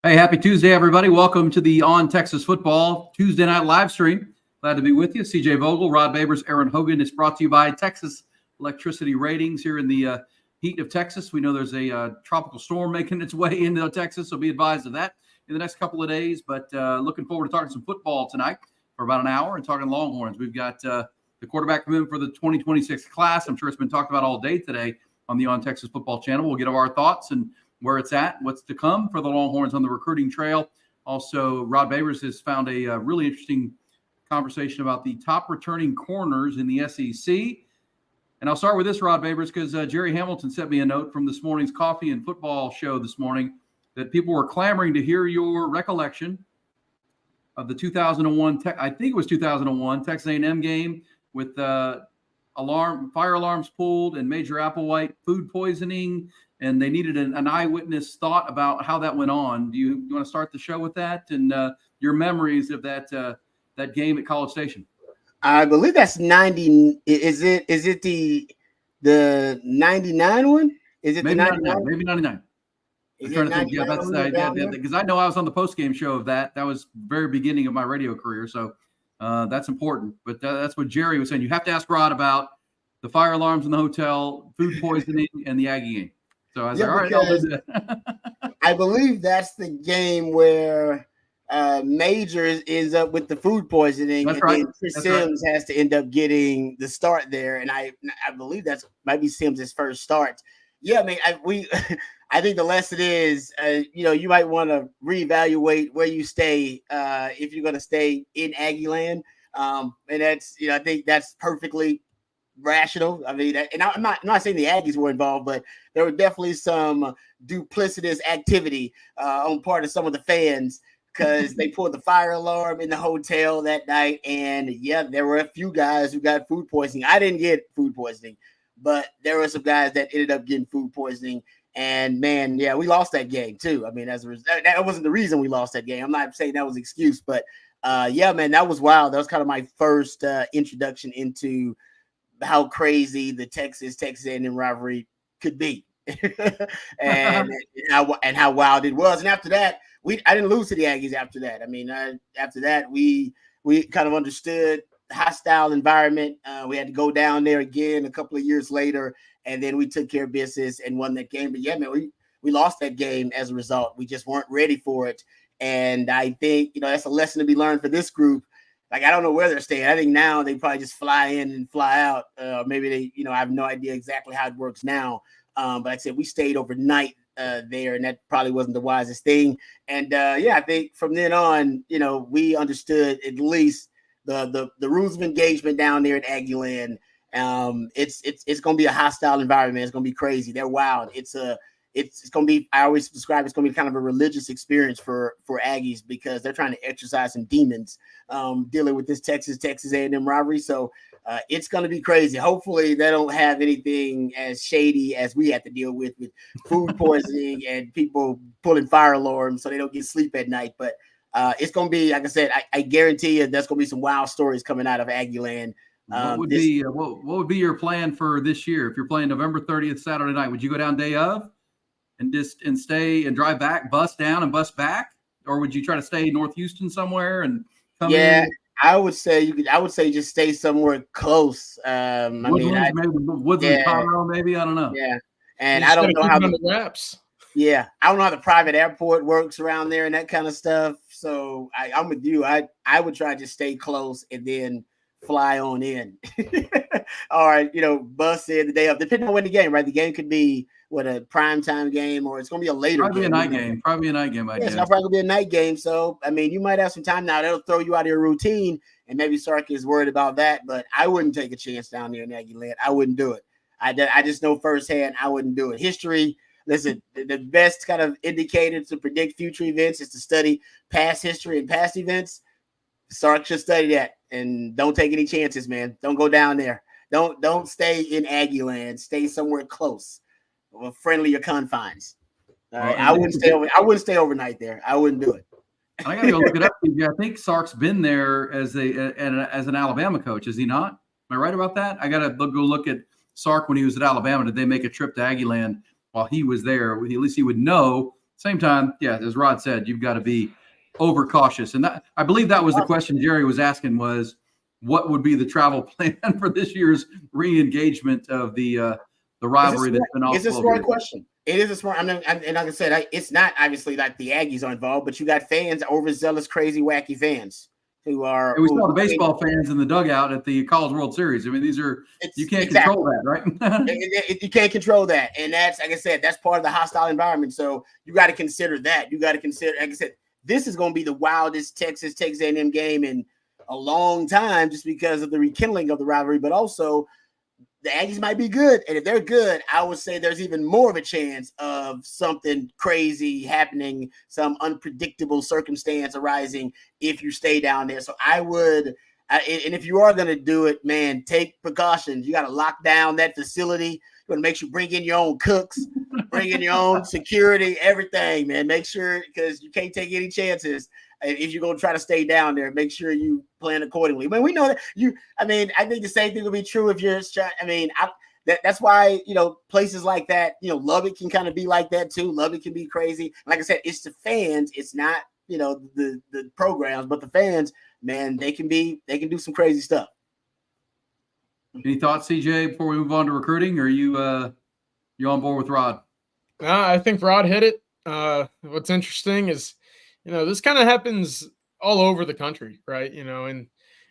Hey, happy Tuesday, everybody. Welcome to the On Texas Football Tuesday night live stream. Glad to be with you. CJ Vogel, Rod Babers, Aaron Hogan. It's brought to you by Texas Electricity Ratings here in the heat of Texas. We know there's a tropical storm making its way into Texas, so be advised of that in the next couple of days. But looking forward to talking some football tonight for about an hour and talking Longhorns. We've got the quarterback commitment for the 2026 class. I'm sure it's been talked about all day today on the On Texas Football channel. We'll get our thoughts and where it's at, what's to come for the Longhorns on the recruiting trail. Also, Rod Babers has found a really interesting conversation about the top returning corners in the SEC. And I'll start with this, Rod Babers, because Jerry Hamilton sent me a note from this morning's Coffee and Football show this morning that people were clamoring to hear your recollection of the 2001, I think it was 2001, Texas A&M game with fire alarms pulled and Major Applewhite food poisoning, and they needed an eyewitness thought about how that went on. Do you want to start the show with that and your memories of that game at College Station? I believe that's 90. Is it the 99 one? Is it maybe the 99? Maybe 99. I'm trying to think. Yeah, that's because I know I was on the post-game show of that. That was very beginning of my radio career, so that's important. But that's what Jerry was saying. You have to ask Rod about the fire alarms in the hotel, food poisoning, and the Aggie game. So I was like, all right, I'll do that. I believe that's the game where Major ends up with the food poisoning. That's right. Chris Sims has to end up getting the start there. And I believe that's might be Sims' first start. Yeah, I mean, I think the lesson is, you might want to reevaluate where you stay if you're going to stay in Aggie land. And that's, I think that's perfectly rational. I mean, and I'm not saying the Aggies were involved, but there were definitely some duplicitous activity on part of some of the fans because they pulled the fire alarm in the hotel that night. And yeah, there were a few guys who got food poisoning. I didn't get food poisoning, but there were some guys that ended up getting food poisoning. And man, yeah, we lost that game too. I mean, that wasn't the reason we lost that game. I'm not saying that was an excuse, but yeah, man, that was wild. That was kind of my first introduction into how crazy the Texas A&M rivalry could be, and how wild it was. And after that, I didn't lose to the Aggies. After that, I mean, after that, we kind of understood the hostile environment. We had to go down there again a couple of years later, and then we took care of business and won that game. But yeah, man, we lost that game as a result. We just weren't ready for it, and I think that's a lesson to be learned for this group. Like, I don't know where they're staying. I think now they probably just fly in and fly out. Maybe they, I have no idea exactly how it works now. But like I said, we stayed overnight there, and that probably wasn't the wisest thing. And yeah, I think from then on, we understood at least the rules of engagement down there at Aggie Land. It's going to be a hostile environment. It's going to be crazy. They're wild. It's going to be, I always describe it's going to be kind of a religious experience for Aggies because they're trying to exercise some demons dealing with this Texas A&M rivalry. So it's going to be crazy. Hopefully they don't have anything as shady as we had to deal with food poisoning and people pulling fire alarms so they don't get sleep at night. But it's going to be, like I said, I guarantee you there's going to be some wild stories coming out of Aggie Land. What would be your plan for this year? If you're playing November 30th, Saturday night, would you go down day of? And stay and drive back, bus down and bus back, or would you try to stay in North Houston somewhere and come in? I would say just stay somewhere close. Woodlands and Conroe, maybe. I don't know. Yeah, and I don't know how the wraps. Yeah, I don't know how the private airport works around there and that kind of stuff. So I'm with you. I would try to just stay close and then fly on in. All right, bus in the day of, depending on when the game. Right, the game could be a primetime game, or it's going to be a later Probably game. Probably a night game, I guess. It's probably going to be a night game. So, I mean, you might have some time now. That'll throw you out of your routine, and maybe Sark is worried about that, but I wouldn't take a chance down there in Aggie Land. I wouldn't do it. I just know firsthand I wouldn't do it. History, listen, the best kind of indicator to predict future events is to study past history and past events. Sark should study that, and don't take any chances, man. Don't go down there. Don't stay in Aggie Land. Stay somewhere close. Friendlier confines. I wouldn't stay overnight there. I wouldn't do it. I gotta go look it up. I think Sark's been there as an Alabama coach, is he not? Am I right about that? I gotta go look at Sark when he was at Alabama. Did they make a trip to Aggie Land while he was there? At least he would know Same time, yeah, as Rod said, you've got to be overcautious. And that, I believe that was the question Jerry was asking, was what would be the travel plan for this year's re-engagement of the rivalry that's been off. It's a smart question. It is a smart. I mean, and like I said, it's not obviously like the Aggies are involved, but you got fans, overzealous, crazy, wacky fans who are. And we saw the baseball fans in the dugout at the College World Series. I mean, these are you can't control that, right? You can't control that, and that's like I said, that's part of the hostile environment. So you got to consider that. You got to consider, like I said, this is going to be the wildest Texas A&M game in a long time, just because of the rekindling of the rivalry, but also. The Aggies might be good, and if they're good, I would say there's even more of a chance of something crazy happening, some unpredictable circumstance arising if you stay down there. So I would, and if you are going to do it, man, take precautions. You got to lock down that facility. You want to make sure you bring in your own cooks, bring in your own security, everything, man. Make sure, because you can't take any chances. If you're going to try to stay down there, make sure you plan accordingly. I mean, we know that I think the same thing will be true if you're, that's why, places like that, Lubbock can kind of be like that too. Lubbock can be crazy. Like I said, it's the fans. It's not, the programs, but the fans, man, they can do some crazy stuff. Any thoughts, CJ, before we move on to recruiting? Or are you on board with Rod? I think Rod hit it. What's interesting is, this kind of happens all over the country, right? And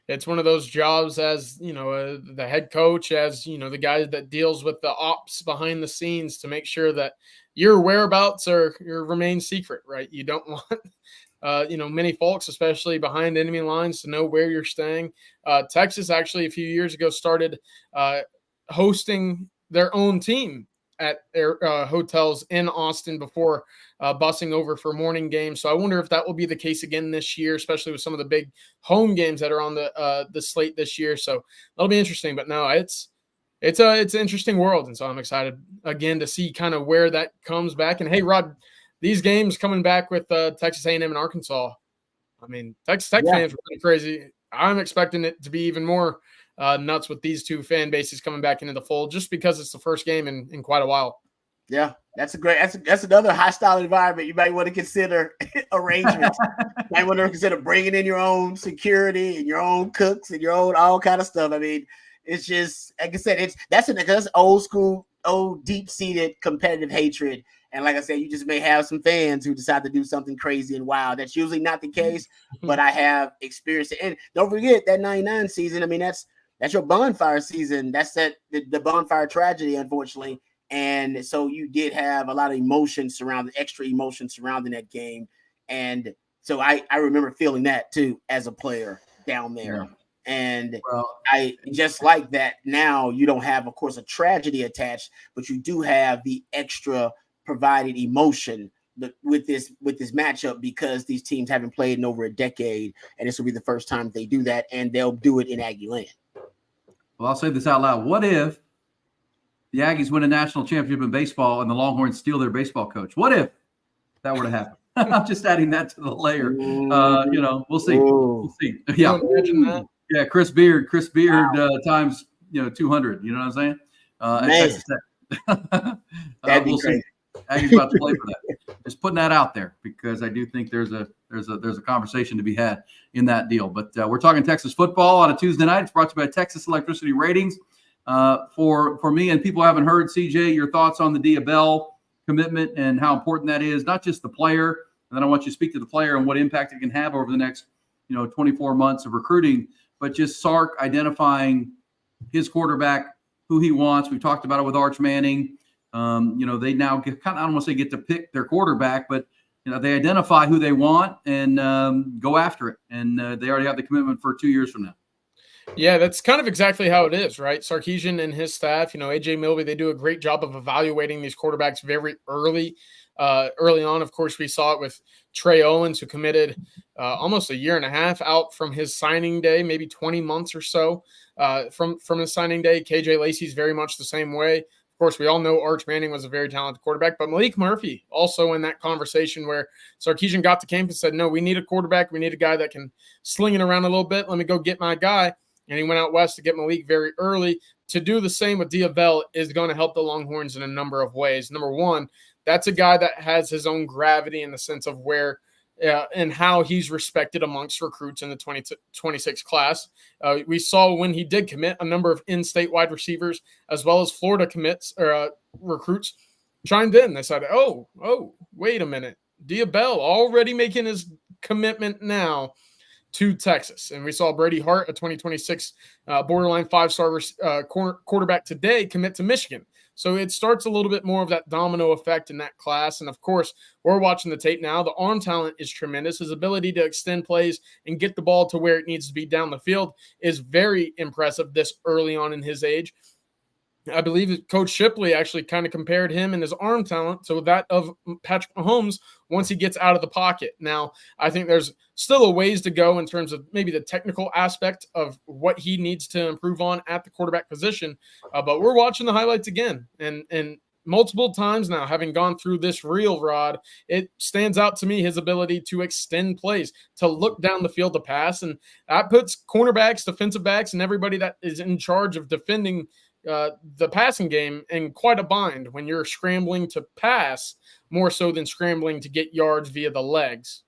it's one of those jobs as, the head coach, as, the guy that deals with the ops behind the scenes to make sure that your whereabouts remain secret, right? You don't want, many folks, especially behind enemy lines, to know where you're staying. Texas actually a few years ago started hosting their own team at hotels in Austin before busing over for morning games. So I wonder if that will be the case again this year, especially with some of the big home games that are on the slate this year. So that'll be interesting. But no, it's an interesting world, and so I'm excited again to see kind of where that comes back. And hey, Rod, these games coming back with Texas A&M and Arkansas. I mean, Texas Tech fans were pretty crazy. I'm expecting it to be even more nuts with these two fan bases coming back into the fold, just because it's the first game in quite a while. Yeah, that's another hostile environment. You might want to consider arrangements. You might want to consider bringing in your own security and your own cooks and your own all kind of stuff. I mean, it's just, like I said, that's old school, old deep-seated competitive hatred. And like I said, you just may have some fans who decide to do something crazy and wild. That's usually not the case, but I have experienced it. And don't forget that 99 season. I mean, that's your bonfire season. That's the bonfire tragedy, unfortunately. And so you did have a lot of extra emotion surrounding that game. And so I remember feeling that too as a player down there. Yeah. And I just like that now you don't have, of course, a tragedy attached, but you do have the extra provided emotion with this matchup, because these teams haven't played in over a decade, and this will be the first time they do that, and they'll do it in Aggie land. Well, I'll say this out loud. What if the Aggies win a national championship in baseball and the Longhorns steal their baseball coach? What if that were to happen? I'm just adding that to the layer. We'll see. We'll see. Yeah. Imagine that. Yeah, Chris Beard wow. Times 200. You know what I'm saying? At Texas Tech. That'd be crazy. Aggies about to play for that. Just putting that out there, because I do think there's a conversation to be had in that deal. But we're talking Texas football on a Tuesday night. It's brought to you by Texas Electricity Ratings. For me and people who haven't heard, CJ, your thoughts on the Diabell commitment and how important that is, not just the player. And then I want you to speak to the player and what impact it can have over the next 24 months of recruiting. But just Sark identifying his quarterback, who he wants. We talked about it with Arch Manning. They now I don't want to say get to pick their quarterback, but they identify who they want and go after it. And they already have the commitment for 2 years from now. Yeah, that's kind of exactly how it is, right? Sarkisian and his staff, AJ Milby, they do a great job of evaluating these quarterbacks very early on. Of course, we saw it with Trey Owens, who committed almost a year and a half out from his signing day, maybe 20 months or so from his signing day. KJ Lacey's very much the same way. Of course, we all know Arch Manning was a very talented quarterback, but Malik Murphy also in that conversation where Sarkisian got to camp and said, no, we need a quarterback. We need a guy that can sling it around a little bit. Let me go get my guy. And he went out west to get Malik very early. to do the same with Diabell is going to help the Longhorns in a number of ways. Number one, that's a guy that has his own gravity in the sense of where and how he's respected amongst recruits in the 2026 class. We saw when he did commit, a number of in-state wide receivers as well as Florida commits or recruits chimed in. They said, oh, wait a minute. Diabell already making his commitment now to Texas. And we saw Brady Hart, a 2026 borderline 5-star quarterback today, commit to Michigan. So it starts a little bit more of that domino effect in that class. And of course, we're watching the tape now. The arm talent is tremendous. His ability to extend plays and get the ball to where it needs to be down the field is very impressive this early on in his age. I believe Coach Shipley actually kind of compared him and his arm talent to that of Patrick Mahomes once he gets out of the pocket. Now, I think there's still a ways to go in terms of maybe the technical aspect of what he needs to improve on at the quarterback position. But we're watching the highlights again. And multiple times now, having gone through this reel, Rod, it stands out to me his ability to extend plays, to look down the field to pass. And that puts cornerbacks, defensive backs, and everybody that is in charge of defending the passing game in quite a bind when you're scrambling to pass more so than scrambling to get yards via the legs.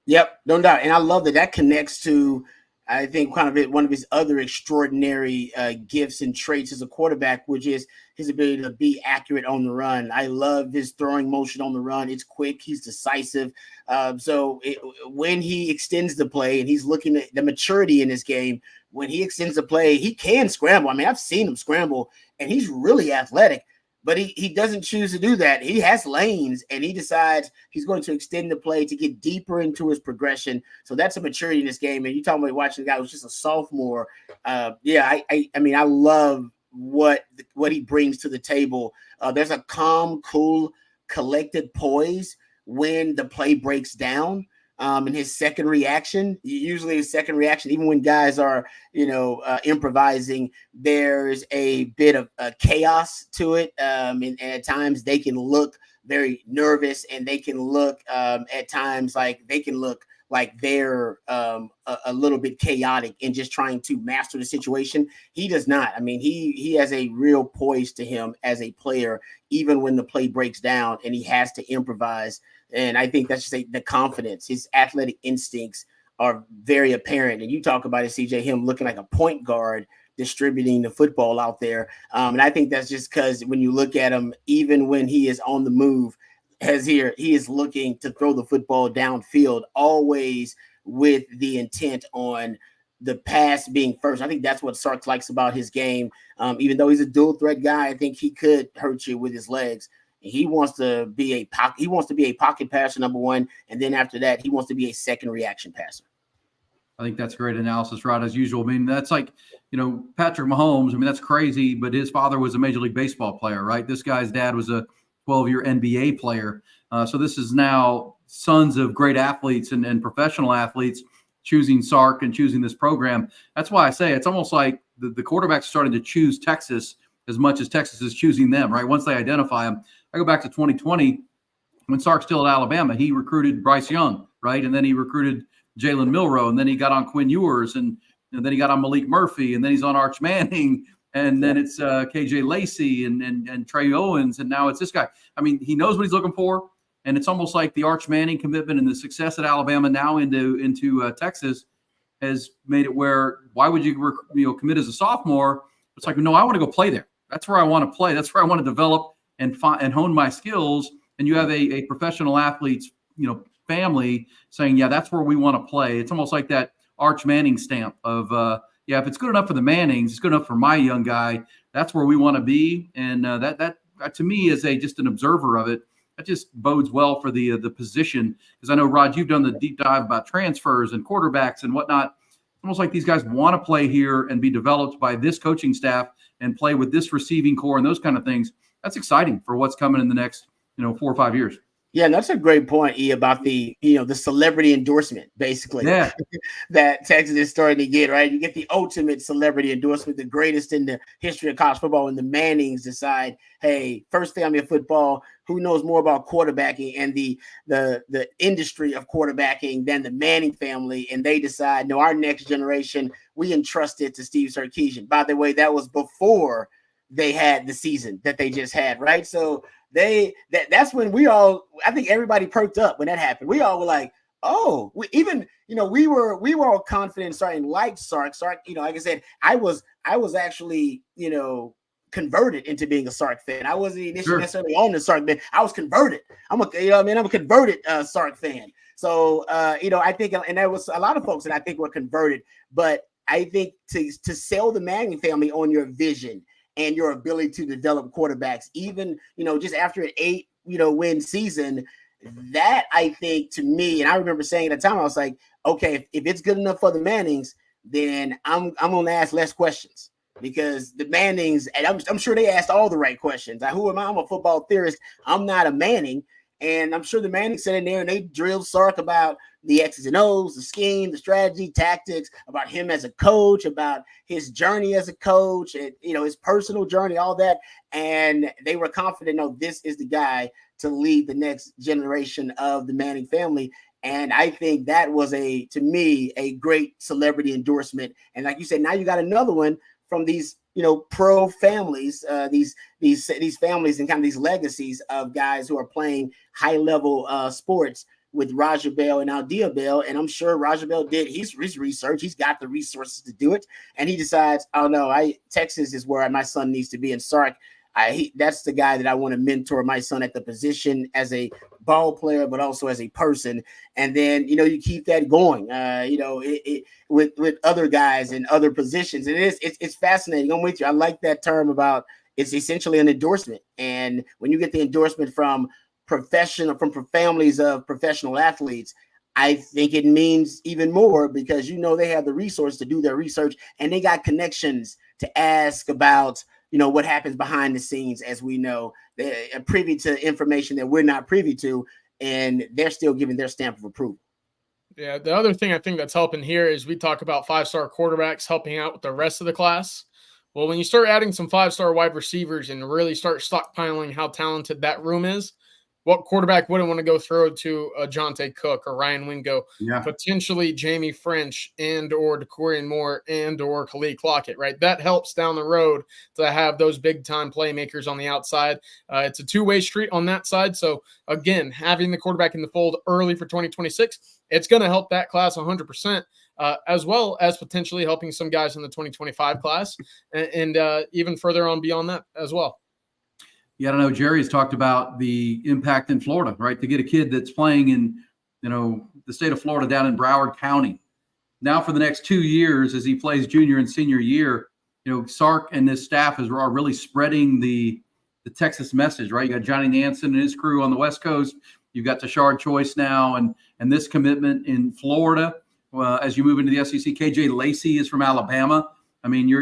Yep, no doubt. And I love that connects to, I think, kind of one of his other extraordinary gifts and traits as a quarterback, which is his ability to be accurate on the run. I love his throwing motion on the run. It's quick. He's decisive. When he extends the play and he's looking at the maturity in his game, when he extends the play, he can scramble. I mean, I've seen him scramble, and he's really athletic, but he doesn't choose to do that. He has lanes, and he decides he's going to extend the play to get deeper into his progression. So that's a maturity in this game. And you talking about watching a guy who's just a sophomore. I mean, I love what he brings to the table. There's a calm, cool, collected poise when the play breaks down. And his second reaction, even when guys are, improvising, there's a bit of chaos to it. And at times they can look very nervous, and they can look at times like they're a little bit chaotic and just trying to master the situation. He does not. I mean, he has a real poise to him as a player, even when the play breaks down and he has to improvise. And I think that's just the confidence. His athletic instincts are very apparent. And you talk about it, CJ, him looking like a point guard distributing the football out there. And I think that's just because when you look at him, even when he is on the move, he is looking to throw the football downfield, always with the intent on the pass being first. I think that's what Sark likes about his game. Even though he's a dual threat guy, I think he could hurt you with his legs. He wants to be a pocket passer, number one, and then after that, he wants to be a second reaction passer. I think that's great analysis, Rod, as usual. I mean, that's like, Patrick Mahomes. I mean, that's crazy, but his father was a Major League Baseball player, right? This guy's dad was a 12-year NBA player. So this is now sons of great athletes and professional athletes choosing Sark and choosing this program. That's why I say it's almost like the quarterbacks are starting to choose Texas as much as Texas is choosing them, right? Once they identify them. I go back to 2020 when Sark's still at Alabama. He recruited Bryce Young, right? And then he recruited Jalen Milroe, and then he got on Quinn Ewers, and then he got on Malik Murphy, and then he's on Arch Manning, and then it's KJ Lacey and Trey Owens, and now it's this guy. I mean, he knows what he's looking for, and it's almost like the Arch Manning commitment and the success at Alabama now into Texas has made it where why would you commit as a sophomore? It's like, no, I want to go play there. That's where I want to play. That's where I want to develop and hone my skills. And you have a professional athlete's, family saying, yeah, that's where we want to play. It's almost like that Arch Manning stamp of, if it's good enough for the Mannings, it's good enough for my young guy. That's where we want to be. And that to me is just an observer of it. That just bodes well for the position. Because I know, Rod, you've done the deep dive about transfers and quarterbacks and whatnot. It's almost like these guys want to play here and be developed by this coaching staff and play with this receiving core and those kind of things. That's exciting for what's coming in the next, 4 or 5 years. Yeah, that's a great point, E, about the the celebrity endorsement, basically. Yeah, That Texas is starting to get, right? You get the ultimate celebrity endorsement, the greatest in the history of college football, when the Mannings decide, hey, first family of football, who knows more about quarterbacking and the industry of quarterbacking than the Manning family, and they decide, no, our next generation, we entrust it to Steve Sarkisian. By the way, that was before they had the season that they just had, right? So that's when I think everybody perked up when that happened. We all were like, oh, we were all confident starting like Sark, like I said, I was actually, converted into being a Sark fan. I wasn't initially necessarily on the Sark fan. I was converted. I'm a converted Sark fan. So I think, and there was a lot of folks that I think were converted, but I think to sell the Manning family on your vision and your ability to develop quarterbacks, even, just after an 8, win season, that I think, to me, and I remember saying at the time, I was like, okay, if it's good enough for the Mannings, then I'm going to ask less questions, because the Mannings, and I'm sure they asked all the right questions. Who am I? I'm a football theorist. I'm not a Manning. And I'm sure the Mannings sat in there and they drilled Sark about the X's and O's, the scheme, the strategy, tactics, about him as a coach, about his journey as a coach, and his personal journey, all that. And they were confident, no, this is the guy to lead the next generation of the Manning family. And I think that was to me, a great celebrity endorsement. And like you said, now you got another one from these, pro families, these families and kind of these legacies of guys who are playing high level sports, with Roger Bell and Aldea Bell. And I'm sure Roger Bell did his research. He's got the resources to do it. And he decides, oh no, Texas is where my son needs to be. And Sark, that's the guy that I want to mentor my son at the position, as a ball player, but also as a person. And then, you keep that going, with other guys in other positions. And it's fascinating. I'm with you. I like that term about, it's essentially an endorsement. And when you get the endorsement from families of professional athletes, I think it means even more, because they have the resource to do their research, and they got connections to ask about what happens behind the scenes. As we know, they're privy to information that we're not privy to, and they're still giving their stamp of approval. Yeah, the other thing I think that's helping here is we talk about 5-star quarterbacks helping out with the rest of the class. Well, when you start adding some 5-star wide receivers and really start stockpiling how talented that room is, what quarterback wouldn't want to go throw to a Jonte Cook or Ryan Wingo, potentially Jamie French and or DeCorian Moore and or Khalid Clockett, right? That helps down the road to have those big-time playmakers on the outside. It's a two-way street on that side. So, again, having the quarterback in the fold early for 2026, it's going to help that class 100%, as well as potentially helping some guys in the 2025 class and even further on beyond that as well. Yeah, I don't know. Jerry's talked about the impact in Florida, right? To get a kid that's playing in, the state of Florida, down in Broward County. Now for the next 2 years, as he plays junior and senior year, Sark and his staff are really spreading the Texas message, right? You got Johnny Nansen and his crew on the West Coast. You've got Tashard Choice now, and this commitment in Florida. As you move into the SEC, KJ Lacey is from Alabama. I mean,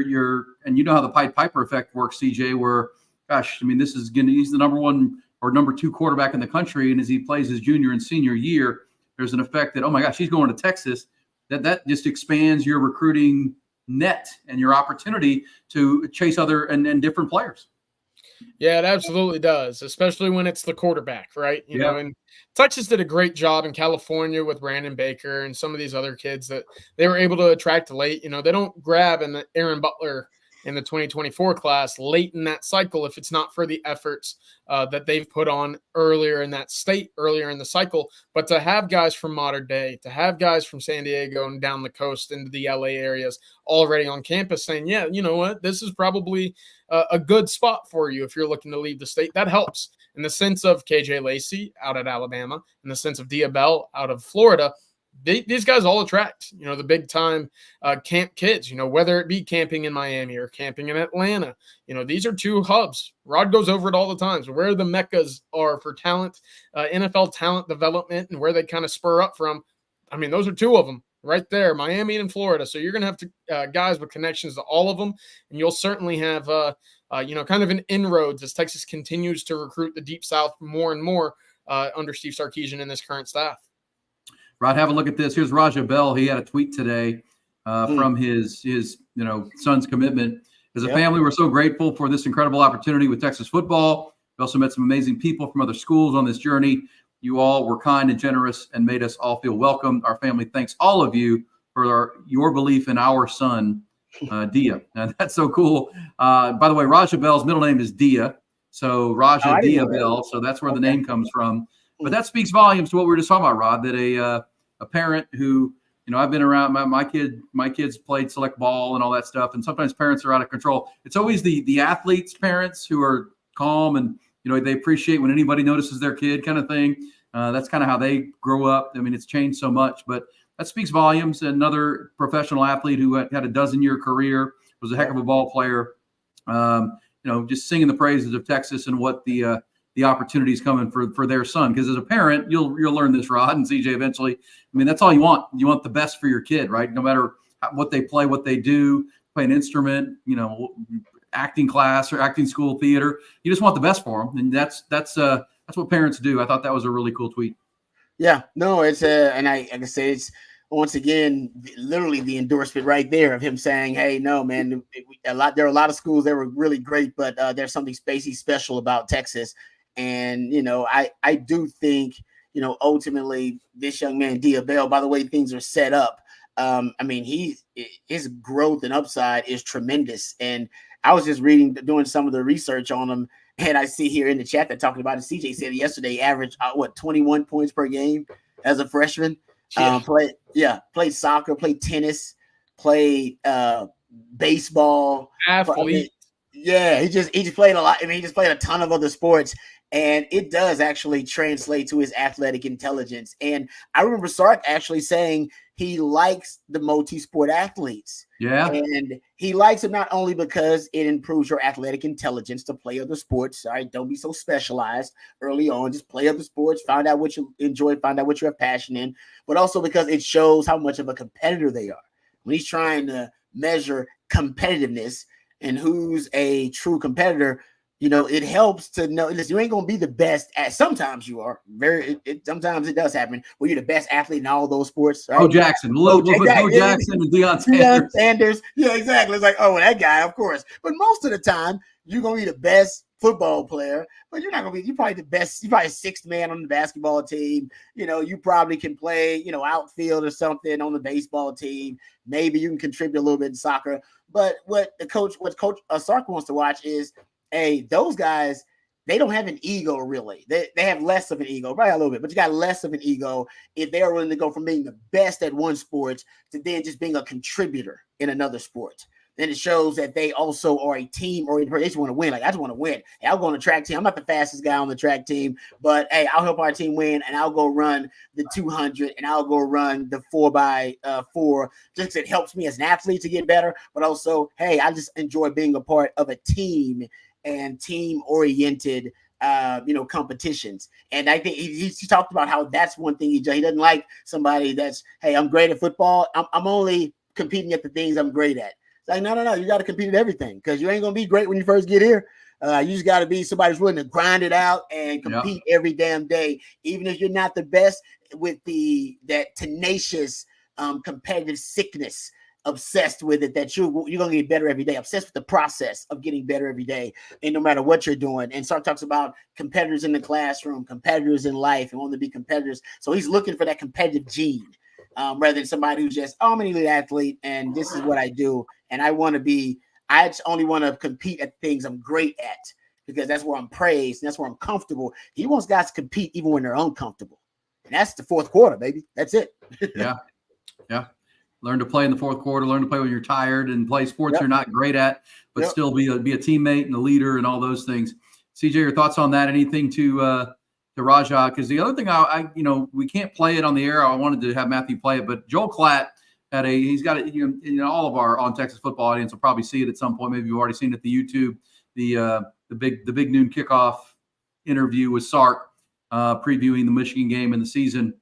and you know how the Pied Piper effect works, CJ, where, gosh, I mean, he's the number 1 or number 2 quarterback in the country. And as he plays his junior and senior year, there's an effect that, oh my gosh, he's going to Texas. That just expands your recruiting net and your opportunity to chase other and different players. Yeah, it absolutely does, especially when it's the quarterback, right? You know, and Texas did a great job in California with Brandon Baker and some of these other kids that they were able to attract late. They don't grab an Aaron Butler in the 2024 class late in that cycle if it's not for the efforts that they've put on earlier in that state, earlier in the cycle. But to have guys from modern day, to have guys from San Diego and down the coast into the LA areas already on campus saying, yeah, you know what, this is probably a good spot for you if you're looking to leave the state. That helps in the sense of KJ Lacey out at Alabama, in the sense of Dia Bell out of Florida. These guys all attract, the big time camp kids, whether it be camping in Miami or camping in Atlanta. These are 2 hubs. Rod goes over it all the time. So where the meccas are for talent, NFL talent development, and where they kind of spur up from. I mean, those are 2 of them right there, Miami and Florida. So you're going to have guys with connections to all of them. And you'll certainly have, kind of an inroads as Texas continues to recruit the Deep South more and more. under Steve Sarkisian and this current staff. Rod, have a look at this. Here's Raja Bell. He had a tweet today from his son's commitment. As a family, we're so grateful for this incredible opportunity with Texas football. We also met some amazing people from other schools on this journey. You all were kind and generous and made us all feel welcome. Our family thanks all of you for your belief in our son, Dia. And that's so cool. By the way, Raja Bell's middle name is Dia. So Raja Dia Bell. So that's where the name comes from. But that speaks volumes to what we were just talking about, Rod, that a parent who, I've been around, my kids played select ball and all that stuff. And sometimes parents are out of control. It's always the athletes' parents who are calm and, they appreciate when anybody notices their kid kind of thing. That's kind of how they grow up. I mean, it's changed so much, but that speaks volumes. Another professional athlete who had a dozen-year career, was a heck of a ball player. Just singing the praises of Texas and what the opportunities coming for their son. Because as a parent, you'll learn this, Rod and CJ, eventually. I mean, that's all you want. You want the best for your kid, right? No matter what they play, what they do, play an instrument, acting class or acting school, theater. You just want the best for them, and that's what parents do. I thought that was a really cool tweet. Yeah, no, it's and like I say, it's once again literally the endorsement right there of him saying, "Hey, no, man, there are a lot of schools that were really great, but there's something spacey special about Texas." And I do think ultimately this young man Dia Bell, by the way things are set up, his growth and upside is tremendous. And I was just doing some of the research on him, and I see here in the chat that talking about it. CJ said yesterday averaged 21 points per game as a freshman. Played soccer, played tennis, played baseball. Athlete. He just played a lot. I mean, he just played a ton of other sports, and it does actually translate to his athletic intelligence. And I remember Sark actually saying he likes the multi-sport athletes. Yeah. And he likes them not only because it improves your athletic intelligence to play other sports. All right, don't be so specialized early on. Just play other sports, find out what you enjoy, find out what you have passion in, but also because it shows how much of a competitor they are. When he's trying to measure competitiveness and who's a true competitor, it helps to know. Listen, you ain't gonna be the best at. Sometimes you are. Sometimes it does happen where you're the best athlete in all those sports. Right? Bo Jackson, Bo Jackson, and Deion Sanders. Yeah, exactly. It's like, that guy, of course. But most of the time, you're gonna be the best football player, but you're not gonna be. You're probably the best. You're probably sixth man on the basketball team. You probably can play, outfield or something on the baseball team. Maybe you can contribute a little bit in soccer. But what Coach Sark wants to watch is, hey, those guys, they don't have an ego really. They have less of an ego, probably a little bit, but you got less of an ego if they're willing to go from being the best at one sport to then just being a contributor in another sport. Then it shows that they also are a team or they just want to win. Like, I just want to win. Hey, I'll go on the track team. I'm not the fastest guy on the track team, but hey, I'll help our team win, and I'll go run the 200 and I'll go run the 4x4 just because it helps me as an athlete to get better. But also, hey, I just enjoy being a part of a team and team-oriented, competitions. And I think he talked about how that's one thing he doesn't like somebody that's, hey, I'm great at football. I'm only competing at the things I'm great at. It's like, no, you got to compete at everything because you ain't going to be great when you first get here. You just got to be somebody who's willing to grind it out and compete every damn day, even if you're not the best, with that tenacious competitive sickness, obsessed with it, that you're going to get better every day, obsessed with the process of getting better every day, and no matter what you're doing. And Sark talks about competitors in the classroom, competitors in life, and want to be competitors. So he's looking for that competitive gene, rather than somebody who's just, I'm an elite athlete and this is what I do. And I just only want to compete at things I'm great at because that's where I'm praised and that's where I'm comfortable. He wants guys to compete even when they're uncomfortable. And that's the fourth quarter, baby. That's it. Yeah. Learn to play in the fourth quarter, learn to play when you're tired, and play sports you're not great at, but still be a teammate and a leader and all those things. CJ, your thoughts on that? Anything to Raja? Because the other thing we can't play it on the air. I wanted to have Matthew play it, but Joel Klatt he's got it. All of our On Texas Football audience will probably see it at some point. Maybe you've already seen it at the YouTube. The big noon kickoff interview with Sark, previewing the Michigan game in the season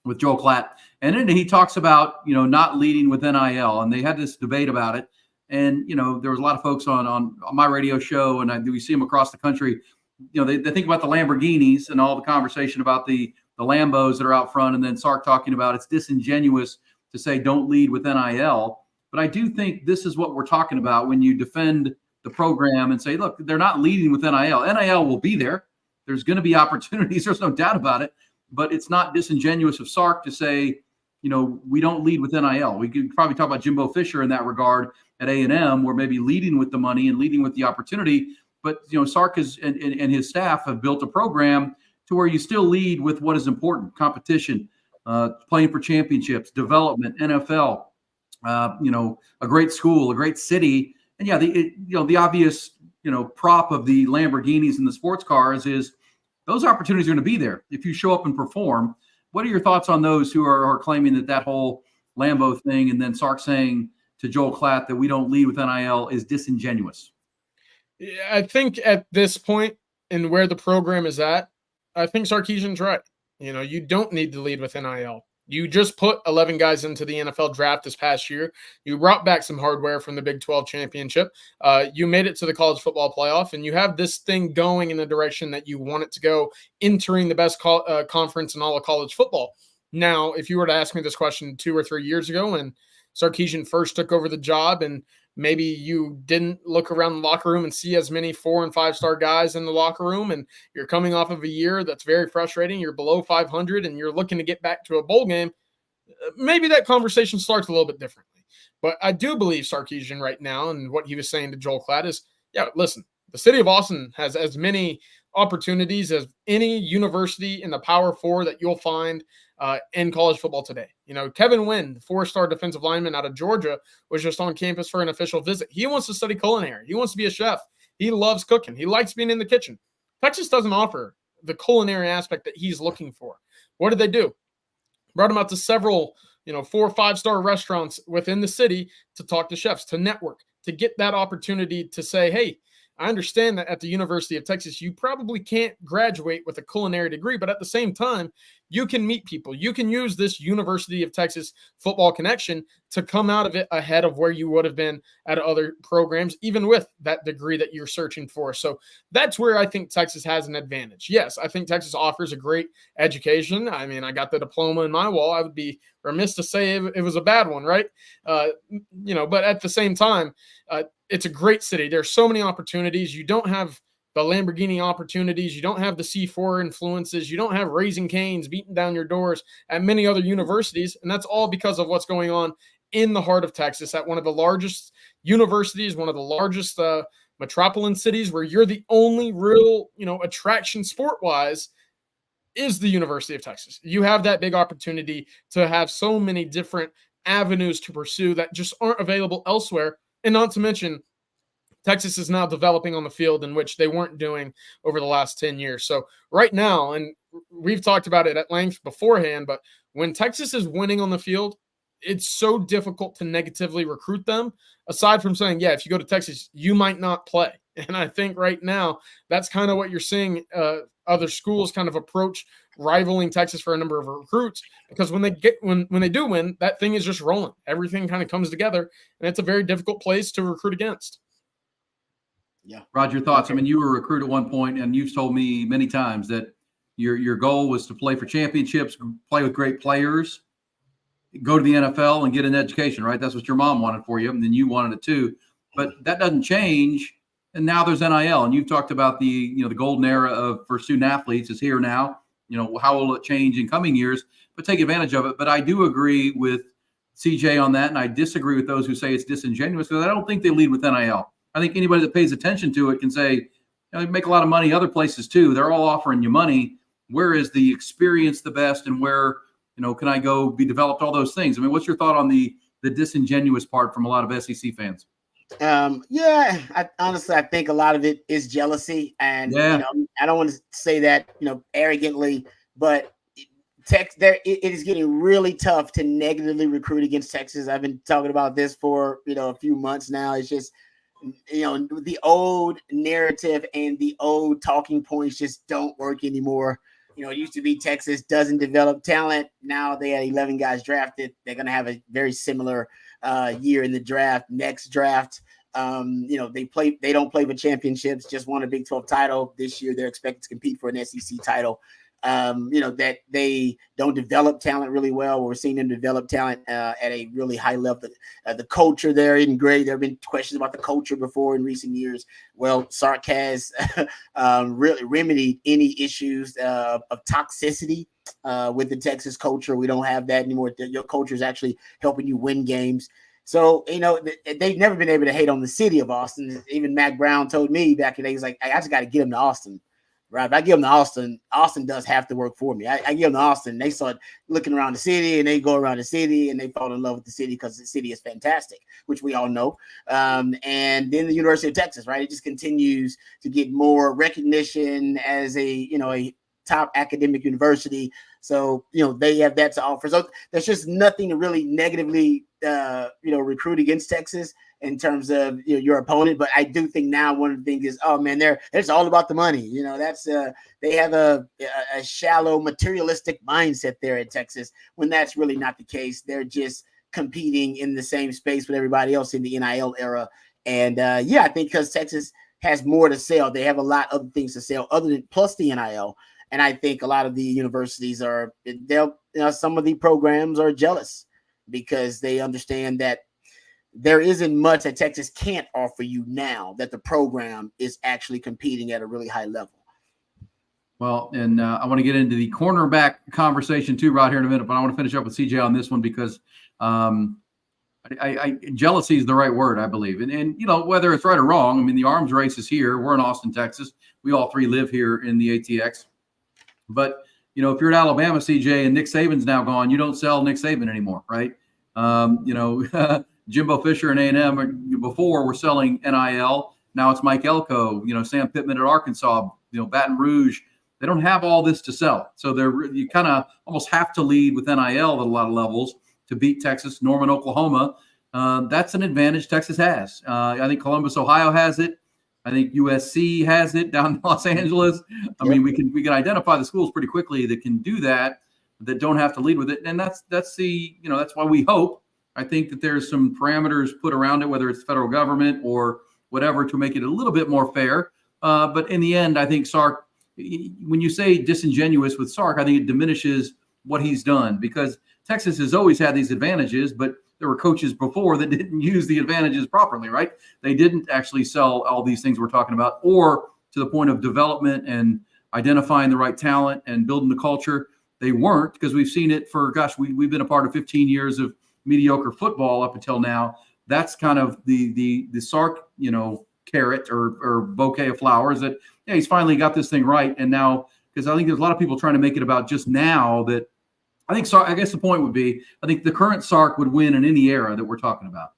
with Joel Klatt. And then he talks about, not leading with NIL, and they had this debate about it. And, there was a lot of folks on my radio show, and we see them across the country they think about the Lamborghinis and all the conversation about the Lambos that are out front, and then Sark talking about it's disingenuous to say don't lead with NIL. But I do think this is what we're talking about when you defend the program and say, look, they're not leading with NIL. NIL will be there. There's going to be opportunities. There's no doubt about it. But it's not disingenuous of Sark to say, we don't lead with NIL. We could probably talk about Jimbo Fisher in that regard at A&M, where maybe leading with the money and leading with the opportunity. But, Sark and his staff have built a program to where you still lead with what is important: competition, playing for championships, development, NFL, a great school, a great city. And the obvious, prop of the Lamborghinis and the sports cars is those opportunities are going to be there if you show up and perform. What are your thoughts on those who are claiming that whole Lambo thing, and then Sark saying to Joel Klatt that we don't lead with NIL, is disingenuous? Yeah, I think at this point and where the program is at, I think Sarkisian's right. You don't need to lead with NIL. You just put 11 guys into the NFL draft this past year. You brought back some hardware from the Big 12 championship. You made it to the college football playoff, and you have this thing going in the direction that you want it to go, entering the best conference in all of college football. Now, if you were to ask me this question 2 or 3 years ago when Sarkisian first took over the job, and maybe you didn't look around the locker room and see as many 4- and 5-star guys in the locker room, and you're coming off of a year that's very frustrating, you're below 500, and you're looking to get back to a bowl game, maybe that conversation starts a little bit differently. But I do believe Sarkisian right now, and what he was saying to Joel Klatt is, listen, the city of Austin has as many opportunities as any university in the Power 4 that you'll find in college football today. Kevin Wynn, the 4-star defensive lineman out of Georgia, was just on campus for an official visit. He wants to study culinary. He wants to be a chef. He loves cooking. He likes being in the kitchen. Texas doesn't offer the culinary aspect that he's looking for. What did they do? Brought him out to several, 4- or 5-star restaurants within the city to talk to chefs, to network, to get that opportunity to say, hey, I understand that at the University of Texas, you probably can't graduate with a culinary degree, but at the same time, you can meet people. You can use this University of Texas football connection to come out of it ahead of where you would have been at other programs, even with that degree that you're searching for. So that's where I think Texas has an advantage. Yes, I think Texas offers a great education. I mean, I got the diploma in my wall. I would be remiss to say it was a bad one, right? But at the same time, it's a great city. There's so many opportunities. You don't have the Lamborghini opportunities. You don't have the C4 influences. You don't have Raising Cane's beating down your doors at many other universities. And that's all because of what's going on in the heart of Texas at one of the largest universities, one of the largest metropolitan cities, where you're the only real, attraction sport-wise is the University of Texas. You have that big opportunity to have so many different avenues to pursue that just aren't available elsewhere. And not to mention, Texas is now developing on the field in which they weren't doing over the last 10 years. So right now, and we've talked about it at length beforehand, but when Texas is winning on the field, it's so difficult to negatively recruit them, aside from saying, if you go to Texas, you might not play. And I think right now, that's kind of what you're seeing other schools kind of approach rivaling Texas for a number of recruits, because when they do win, that thing is just rolling. Everything kind of comes together, and it's a very difficult place to recruit against. Yeah. Roger, thoughts? I mean, you were a recruit at one point, and you've told me many times that your goal was to play for championships, play with great players, go to the NFL and get an education, right? That's what your mom wanted for you, and then you wanted it too. But that doesn't change. And now there's NIL, and you've talked about the golden era for student athletes is here now. How will it change in coming years? But take advantage of it. But I do agree with CJ on that, and I disagree with those who say it's disingenuous, because I don't think they lead with NIL. I think anybody that pays attention to it can say, they make a lot of money other places too. They're all offering you money. Where is the experience the best, and where can I go be developed? All those things. I mean, what's your thought on the disingenuous part from a lot of SEC fans? I think a lot of it is jealousy, and I don't want to say that arrogantly, but it is getting really tough to negatively recruit against Texas. I've been talking about this for a few months now. It's just the old narrative and the old talking points just don't work anymore. It used to be Texas doesn't develop talent. Now they had 11 guys drafted. They're going to have a very similar year in the draft, next draft. They don't play for championships, just won a Big 12 title. This year they're expected to compete for an SEC title. That they don't develop talent really well. We're seeing them develop talent at a really high level. The culture there isn't great. There have been questions about the culture before in recent years. Well, Sark has really remedied any issues of toxicity with the Texas culture. We don't have that anymore. Your culture is actually helping you win games. So, they've never been able to hate on the city of Austin. Even Mac Brown told me back in the day, he's like, I just got to get him to Austin. Right. If I give them to Austin, Austin does have to work for me. I give them to Austin. They start looking around the city and they go around the city and they fall in love with the city because the city is fantastic, which we all know. And then the University of Texas, right? It just continues to get more recognition as a top academic university. So, they have that to offer. So there's just nothing to really negatively, recruit against Texas in terms of your opponent. But I do think now one of the things is, oh man, it's all about the money. That's they have a shallow materialistic mindset there at Texas when that's really not the case. They're just competing in the same space with everybody else in the NIL era. And I think because Texas has more to sell, they have a lot of things to sell other than plus the NIL. And I think a lot of the universities some of the programs are jealous because they understand that there isn't much that Texas can't offer you now that the program is actually competing at a really high level. Well, and I want to get into the cornerback conversation too, right here in a minute, but I want to finish up with CJ on this one because jealousy is the right word, I believe. And whether it's right or wrong, I mean, the arms race is here. We're in Austin, Texas. We all three live here in the ATX. But, if you're at Alabama, CJ, and Nick Saban's now gone, you don't sell Nick Saban anymore, right? Jimbo Fisher and A&M before were selling NIL. Now it's Mike Elko, Sam Pittman at Arkansas, Baton Rouge. They don't have all this to sell. So you kind of almost have to lead with NIL at a lot of levels to beat Texas. Norman, Oklahoma. That's an advantage Texas has. I think Columbus, Ohio has it. I think USC has it down in Los Angeles. I mean, we can identify the schools pretty quickly that can do that don't have to lead with it. And that's why we hope. I think that there's some parameters put around it, whether it's the federal government or whatever, to make it a little bit more fair. But in the end, I think Sark, when you say disingenuous with Sark, I think it diminishes what he's done because Texas has always had these advantages, but there were coaches before that didn't use the advantages properly, right? They didn't actually sell all these things we're talking about, or to the point of development and identifying the right talent and building the culture. They weren't, because we've seen it for, we've been a part of 15 years of mediocre football up until now. That's kind of the Sark, carrot or bouquet of flowers that, he's finally got this thing right. And now, because I think there's a lot of people trying to make it about just now that I think Sark, I guess the point would be, I think the current Sark would win in any era that we're talking about.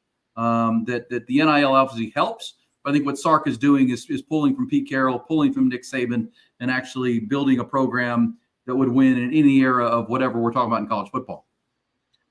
That the NIL obviously helps. But I think what Sark is doing is pulling from Pete Carroll, pulling from Nick Saban, and actually building a program that would win in any era of whatever we're talking about in college football.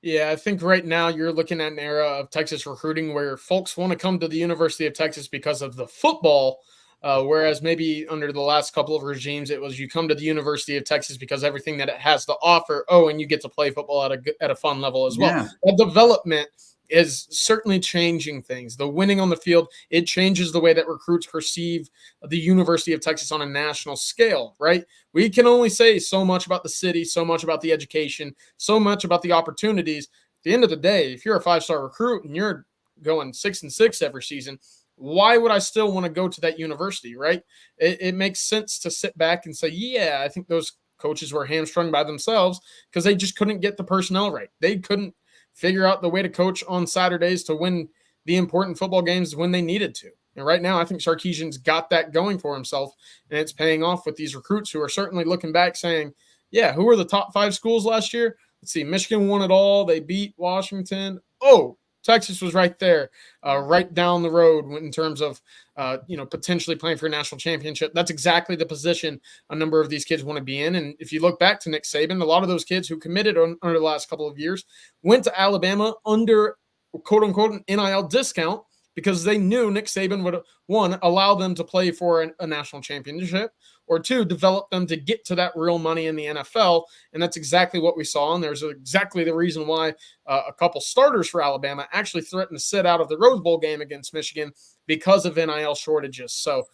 Yeah, I think right now you're looking at an era of Texas recruiting where folks want to come to the University of Texas because of the football, whereas maybe under the last couple of regimes, it was you come to the University of Texas because everything that it has to offer. Oh, and you get to play football at a fun level as well. Yeah. That development is certainly changing things. The winning on the field, it changes the way that recruits perceive the University of Texas on a national scale, right? We can only say so much about the city, so much about the education, so much about the opportunities. At the end of the day, if you're a 5-star recruit and you're going 6-6 every season, why would I still want to go to that university, right? It makes sense to sit back and say, yeah, I think those coaches were hamstrung by themselves because they just couldn't get the personnel right. They couldn't figure out the way to coach on Saturdays to win the important football games when they needed to. And right now, I think Sarkisian's got that going for himself, and it's paying off with these recruits who are certainly looking back saying, yeah, who were the top 5 schools last year? Let's see, Michigan won it all. They beat Washington. Oh, Texas was right there, right down the road in terms of, potentially playing for a national championship. That's exactly the position a number of these kids want to be in. And if you look back to Nick Saban, a lot of those kids who committed under the last couple of years went to Alabama under, quote unquote, an NIL discount because they knew Nick Saban would, one, allow them to play for a national championship, or two, develop them to get to that real money in the NFL. And that's exactly what we saw. And there's exactly the reason why a couple starters for Alabama actually threatened to sit out of the Rose Bowl game against Michigan because of NIL shortages. So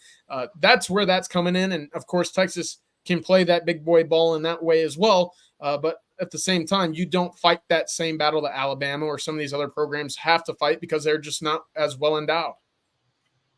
that's where that's coming in. And of course, Texas can play that big boy ball in that way as well. But at the same time, you don't fight that same battle that Alabama or some of these other programs have to fight because they're just not as well endowed.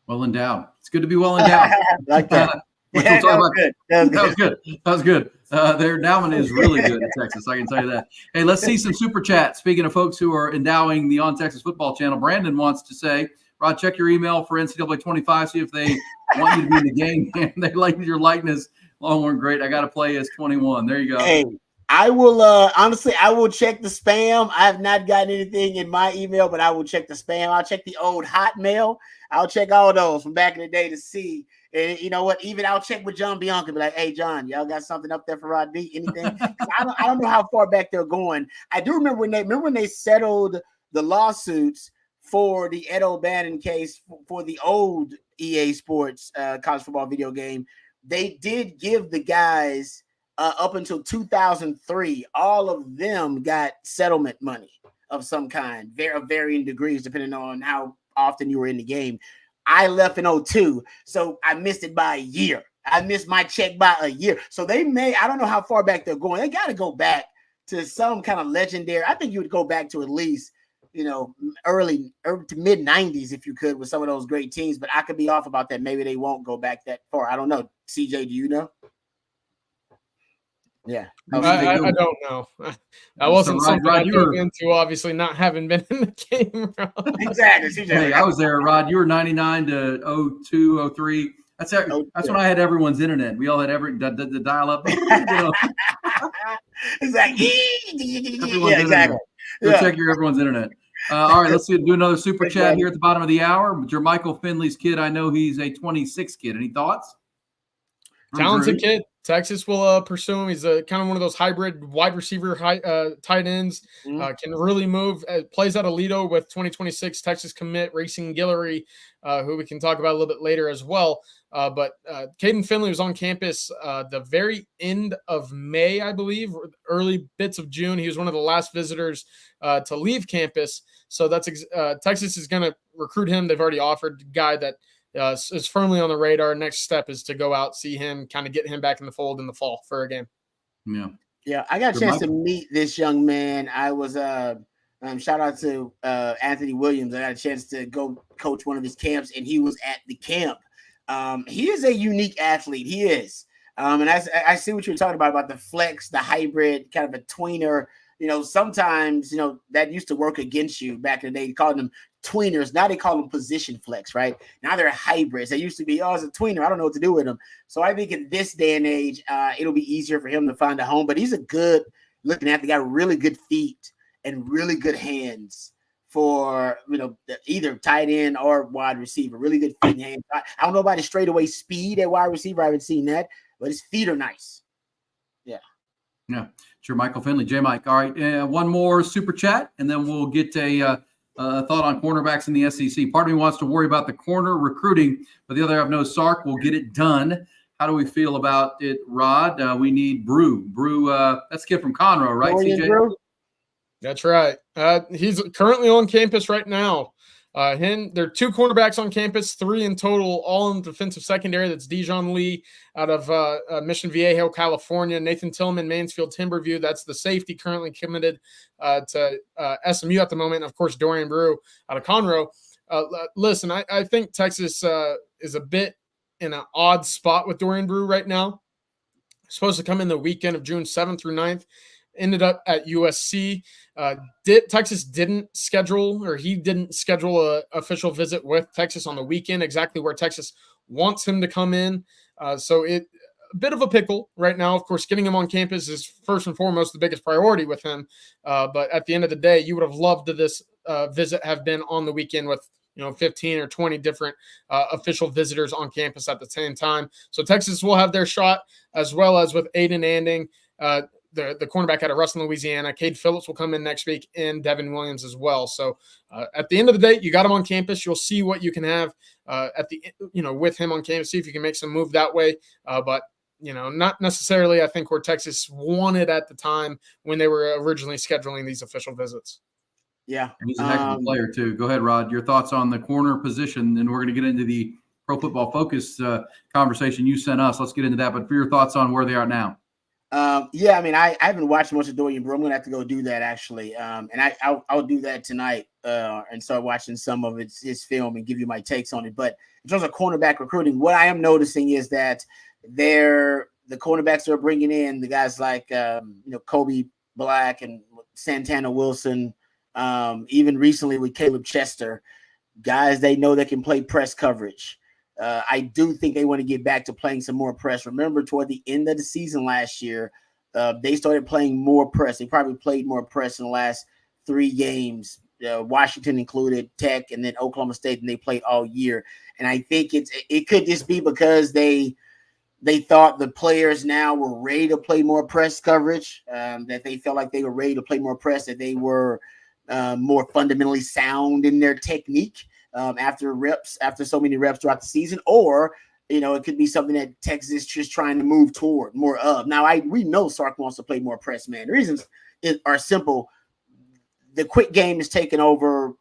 Well endowed. It's good to be well endowed. Like that. That was good. That was good. Their endowment is really good in Texas. I can tell you that. Hey, let's see some super chats. Speaking of folks who are endowing the On Texas Football channel, Brandon wants to say, Rod, check your email for NCAA 25. See if they want you to be in the game. And they like your likeness. Longhorn, great. I got to play as 21. There you go. Hey, I will honestly, I will check the spam. I have not gotten anything in my email, but I will check the spam. I'll check the old Hotmail. I'll check all those from back in the day to see. And you know what? Even I'll check with John Bianca, be like, "Hey, John, y'all got something up there for Rod B? Anything?" I don't know how far back they're going. I do remember when they settled the lawsuits for the Ed O'Bannon case for the old EA Sports college football video game. They did give the guys up until 2003. All of them got settlement money of some kind, of varying degrees, depending on how often you were in the game. I left in 2002, so I missed it by a year. I missed my check by a year. So they I don't know how far back they're going. They got to go back to some kind of legendary. I think you would go back to at least, early to mid 90s if you could with some of those great teams, but I could be off about that. Maybe they won't go back that far. I don't know. CJ, do you know? Yeah. I don't know. That wasn't something Rod, I dove into, obviously, not having been in the game. Exactly. CJ. Hey, I was there, Rod. You were 99 to 02, 03. That's when I had everyone's internet. We all had the dial up. Exactly. Yeah, exactly. Go check everyone's internet. All right, let's do another super chat here at the bottom of the hour. Jermichael Finley's kid. I know he's a 26 kid. Any thoughts? Talented kid. Texas will pursue him. He's kind of one of those hybrid wide receiver tight ends. Can really move. Plays out of Lido with 2026 Texas commit Racing Guillory, who we can talk about a little bit later as well. But Caden Finley was on campus the very end of May, I believe, early bits of June. He was one of the last visitors to leave campus. So that's Texas is going to recruit him. They've already offered a guy that is firmly on the radar. Next step is to go out, see him, kind of get him back in the fold in the fall for a game. Yeah. I got a chance to meet this young man. I was shout out to Anthony Williams. I got a chance to go coach one of his camps, and he was at the camp. He is a unique athlete. He is. And I see what you're talking about the flex, the hybrid, kind of a tweener. Sometimes, that used to work against you back in the day. You called them tweeners. Now they call them position flex, right? Now they're hybrids. They used to be, it's a tweener. I don't know what to do with them. So I think in this day and age, it'll be easier for him to find a home. But he's a good looking athlete, got really good feet and really good hands for, either tight end or wide receiver. Really good feet and hands. I don't know about his straightaway speed at wide receiver. I haven't seen that, but his feet are nice. Yeah. Sure, Michael Finley, J. Mike. All right, one more super chat, and then we'll get a thought on cornerbacks in the SEC. Part of me wants to worry about the corner recruiting, but the other have no Sark. We'll get it done. How do we feel about it, Rod? We need Brew. That's a kid from Conroe, right, CJ? Brew? That's right. He's currently on campus right now. There are two cornerbacks on campus, three in total, all in defensive secondary. That's Dijon Lee out of Mission Viejo, California. Nathan Tillman, Mansfield Timberview. That's the safety currently committed to SMU at the moment. And of course, Dorian Brew out of Conroe. Listen, I think Texas is a bit in an odd spot with Dorian Brew right now. Supposed to come in the weekend of June 7th through 9th. Ended up at USC. Texas didn't schedule an official visit with Texas on the weekend, exactly where Texas wants him to come in. So a bit of a pickle right now. Of course, getting him on campus is first and foremost the biggest priority with him. But at the end of the day, you would have loved this visit have been on the weekend with 15 or 20 different official visitors on campus at the same time. So Texas will have their shot, as well as with Aiden Anding. the cornerback out of Ruston, Louisiana. Cade Phillips will come in next week, and Devin Williams as well. So at the end of the day, you got him on campus. You'll see what you can have with him on campus. See if you can make some move that way. But not necessarily, I think, where Texas wanted at the time when they were originally scheduling these official visits. Yeah, he's a heck of a player too. Go ahead, Rod. Your thoughts on the corner position, and we're going to get into the Pro Football Focus conversation you sent us. Let's get into that. But for your thoughts on where they are now. Yeah, I mean, I haven't watched much of Dorian Brew. I'm gonna have to go do that actually, and I'll do that tonight and start watching some of his film and give you my takes on it. But in terms of cornerback recruiting, what I am noticing is that the cornerbacks they're bringing in, the guys like Kobe Black and Santana Wilson, even recently with Caleb Chester, guys they know they can play press coverage. I do think they want to get back to playing some more press. Remember, toward the end of the season last year, they started playing more press. They probably played more press in the last 3 games, Washington included, Tech, and then Oklahoma State, and they played all year. And I think it could just be because they thought the players now were ready to play more press coverage, that they felt like they were ready to play more press, that they were more fundamentally sound in their technique. After so many reps throughout the season, or it could be something that Texas is just trying to move toward more of. Now, we know Sark wants to play more press man. The reasons are simple. The quick game is taking over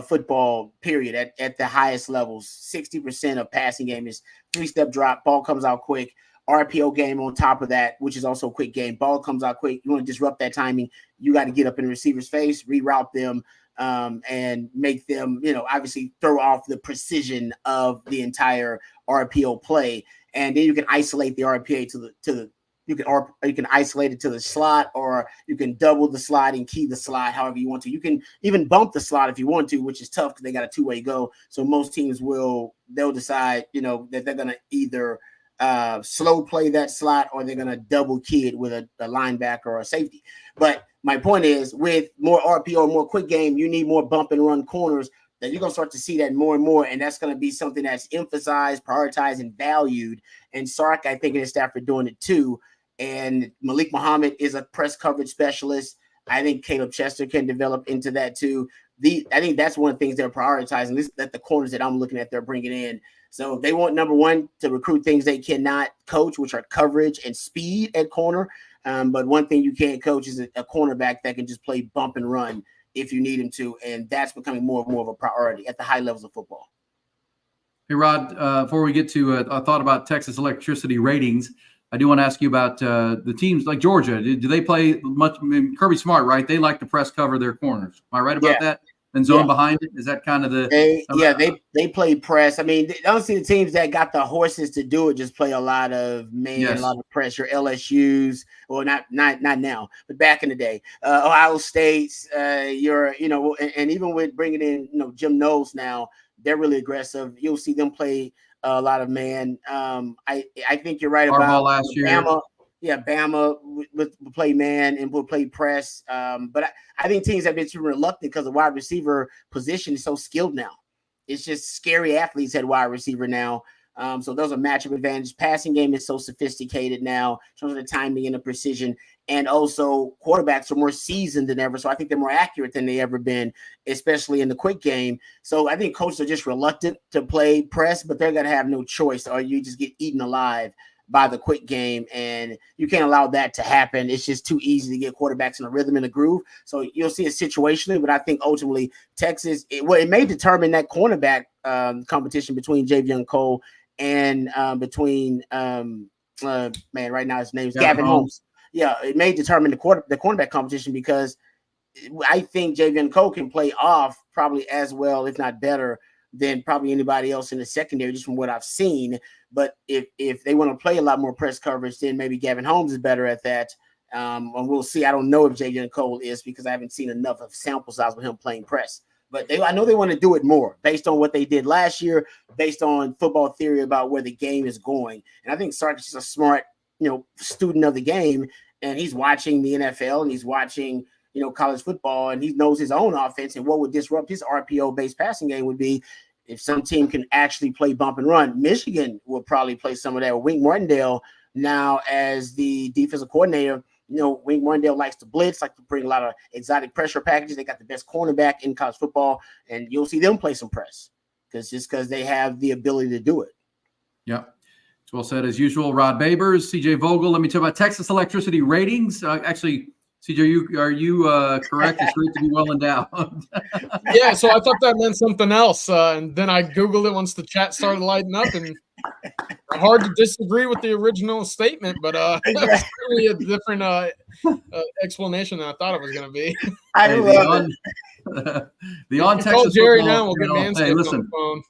football, period, at the highest levels. 60% of passing game is 3-step drop, ball comes out quick. RPO game on top of that, which is also a quick game. Ball comes out quick. You want to disrupt that timing. You got to get up in the receiver's face, reroute them, and make them, obviously throw off the precision of the entire RPO play. And then you can isolate the RPA you can isolate it to the slot, or you can double the slot and key the slot however you want to. You can even bump the slot if you want to, which is tough because they got a 2-way go. So most teams they'll decide, that they're going to either slow play that slot, or they're going to double key it with a linebacker or a safety. But my point is, with more RPO, more quick game, you need more bump and run corners. That you're going to start to see that more and more, and that's going to be something that's emphasized, prioritized, and valued. And Sark, I think, and his staff are doing it too. And Malik Muhammad is a press coverage specialist. I think Caleb Chester can develop into that too. I think that's one of the things they're prioritizing. That the corners that I'm looking at, they're bringing in. So they want, number one, to recruit things they cannot coach, which are coverage and speed at corner. But one thing you can't coach is a cornerback that can just play bump and run if you need him to. And that's becoming more and more of a priority at the high levels of football. Hey, Rod, before we get to a thought about Texas electricity ratings, I do want to ask you about the teams like Georgia. Do they play much? I mean, Kirby Smart, right? They like to press cover their corners. Am I right about that? And zone behind it? Is that kind of the they play press. I mean, I don't see the teams that got the horses to do it just play a lot of a lot of pressure. LSU's, or not now, but back in the day, Ohio State's, and even with bringing in Jim Knowles now, they're really aggressive. You'll see them play a lot of man. I think you're right about last year. Bama. Yeah, Bama will play man and will play press. But I think teams have been too reluctant because the wide receiver position is so skilled now. It's just scary athletes at wide receiver now. So those are matchup advantage. Passing game is so sophisticated now in terms of the timing and the precision. And also quarterbacks are more seasoned than ever. So I think they're more accurate than they ever been, especially in the quick game. So I think coaches are just reluctant to play press, but they're going to have no choice, or you just get eaten alive by the quick game, and you can't allow that to happen. It's just too easy to get quarterbacks in a rhythm and a groove. So you'll see it situationally, but I think ultimately Texas, it may determine that cornerback competition between Javion Cole and between right now his name's Gavin Holmes. Yeah, it may determine the cornerback competition, because I think Javion Cole can play off probably as well, if not better, than probably anybody else in the secondary, just from what I've seen. But if they want to play a lot more press coverage, then maybe Gavin Holmes is better at that. And we'll see. I don't know if Javion Cole is, because I haven't seen enough of sample size with him playing press. But I know they want to do it more based on what they did last year, based on football theory about where the game is going. And I think Sarkis is a smart, student of the game, and he's watching the NFL and he's watching, college football, and he knows his own offense and what would disrupt his RPO-based passing game would be if some team can actually play bump and run. Michigan will probably play some of that. Wink Martindale now as the defensive coordinator Wink Martindale likes to blitz, like to bring a lot of exotic pressure packages. They got the best cornerback in college football, and you'll see them play some press because they have the ability to do it. Yep. It's well said as usual. Rod Babers, CJ Vogel. Let me tell you about Texas electricity ratings. Actually, CJ, are you correct? It's great to be well endowed. Yeah, so I thought that meant something else, and then I Googled it once the chat started lighting up, and hard to disagree with the original statement, but it's really a different explanation than I thought it was going to be. I love it. The On Texas call Jerry football now. We'll get channel. Hey, listen. on the phone.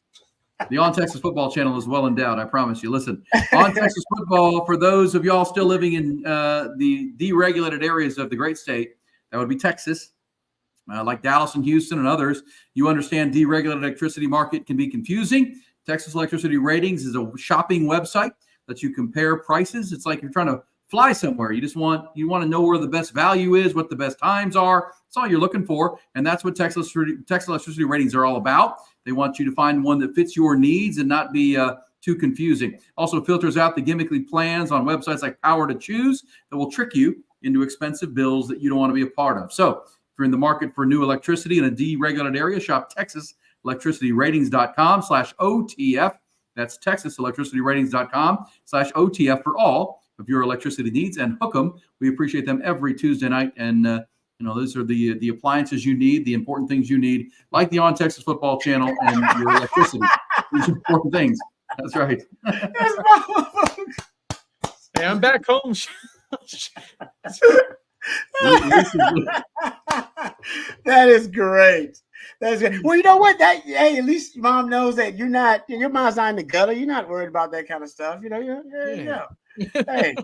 The On Texas Football channel is well endowed, I promise you. Listen, On Texas Football, for those of y'all still living in the deregulated areas of the great state, that would be Texas, like Dallas and Houston and others, you understand deregulated electricity market can be confusing. Texas Electricity Ratings is a shopping website that you compare prices. It's like you're trying to fly somewhere. You want to know where the best value is, what the best times are. That's all you're looking for, and that's what Texas Electricity Ratings are all about. They want you to find one that fits your needs and not be too confusing. Also filters out the gimmickly plans on websites like Power to Choose that will trick you into expensive bills that you don't want to be a part of. So if you're in the market for new electricity in a deregulated area, shop TexasElectricityRatings.com/OTF. That's TexasElectricityRatings.com/OTF for all of your electricity needs, and hook them. We appreciate them every Tuesday night, and those are the appliances you need, the important things you need, like the On Texas Football channel and your electricity. These important things. That's right. Hey, I'm back home. That is great. That's good. Well, you know what? Hey, at least mom knows that your mom's not in the gutter. You're not worried about that kind of stuff. Yeah. Hey,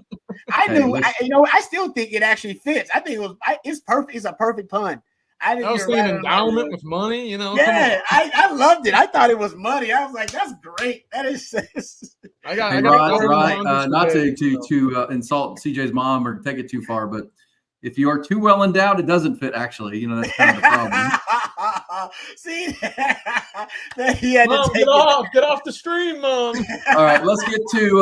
I still think it actually fits. I think it's perfect. It's a perfect pun. I was thinking endowment with money, Yeah, I loved it. I thought it was money. I was like, that's great. That is. Rod, not to insult CJ's mom or take it too far, but if you are too well endowed, it doesn't fit. Actually, that's kind of the problem. See, Mom, get off the stream, Mom. All right, let's get to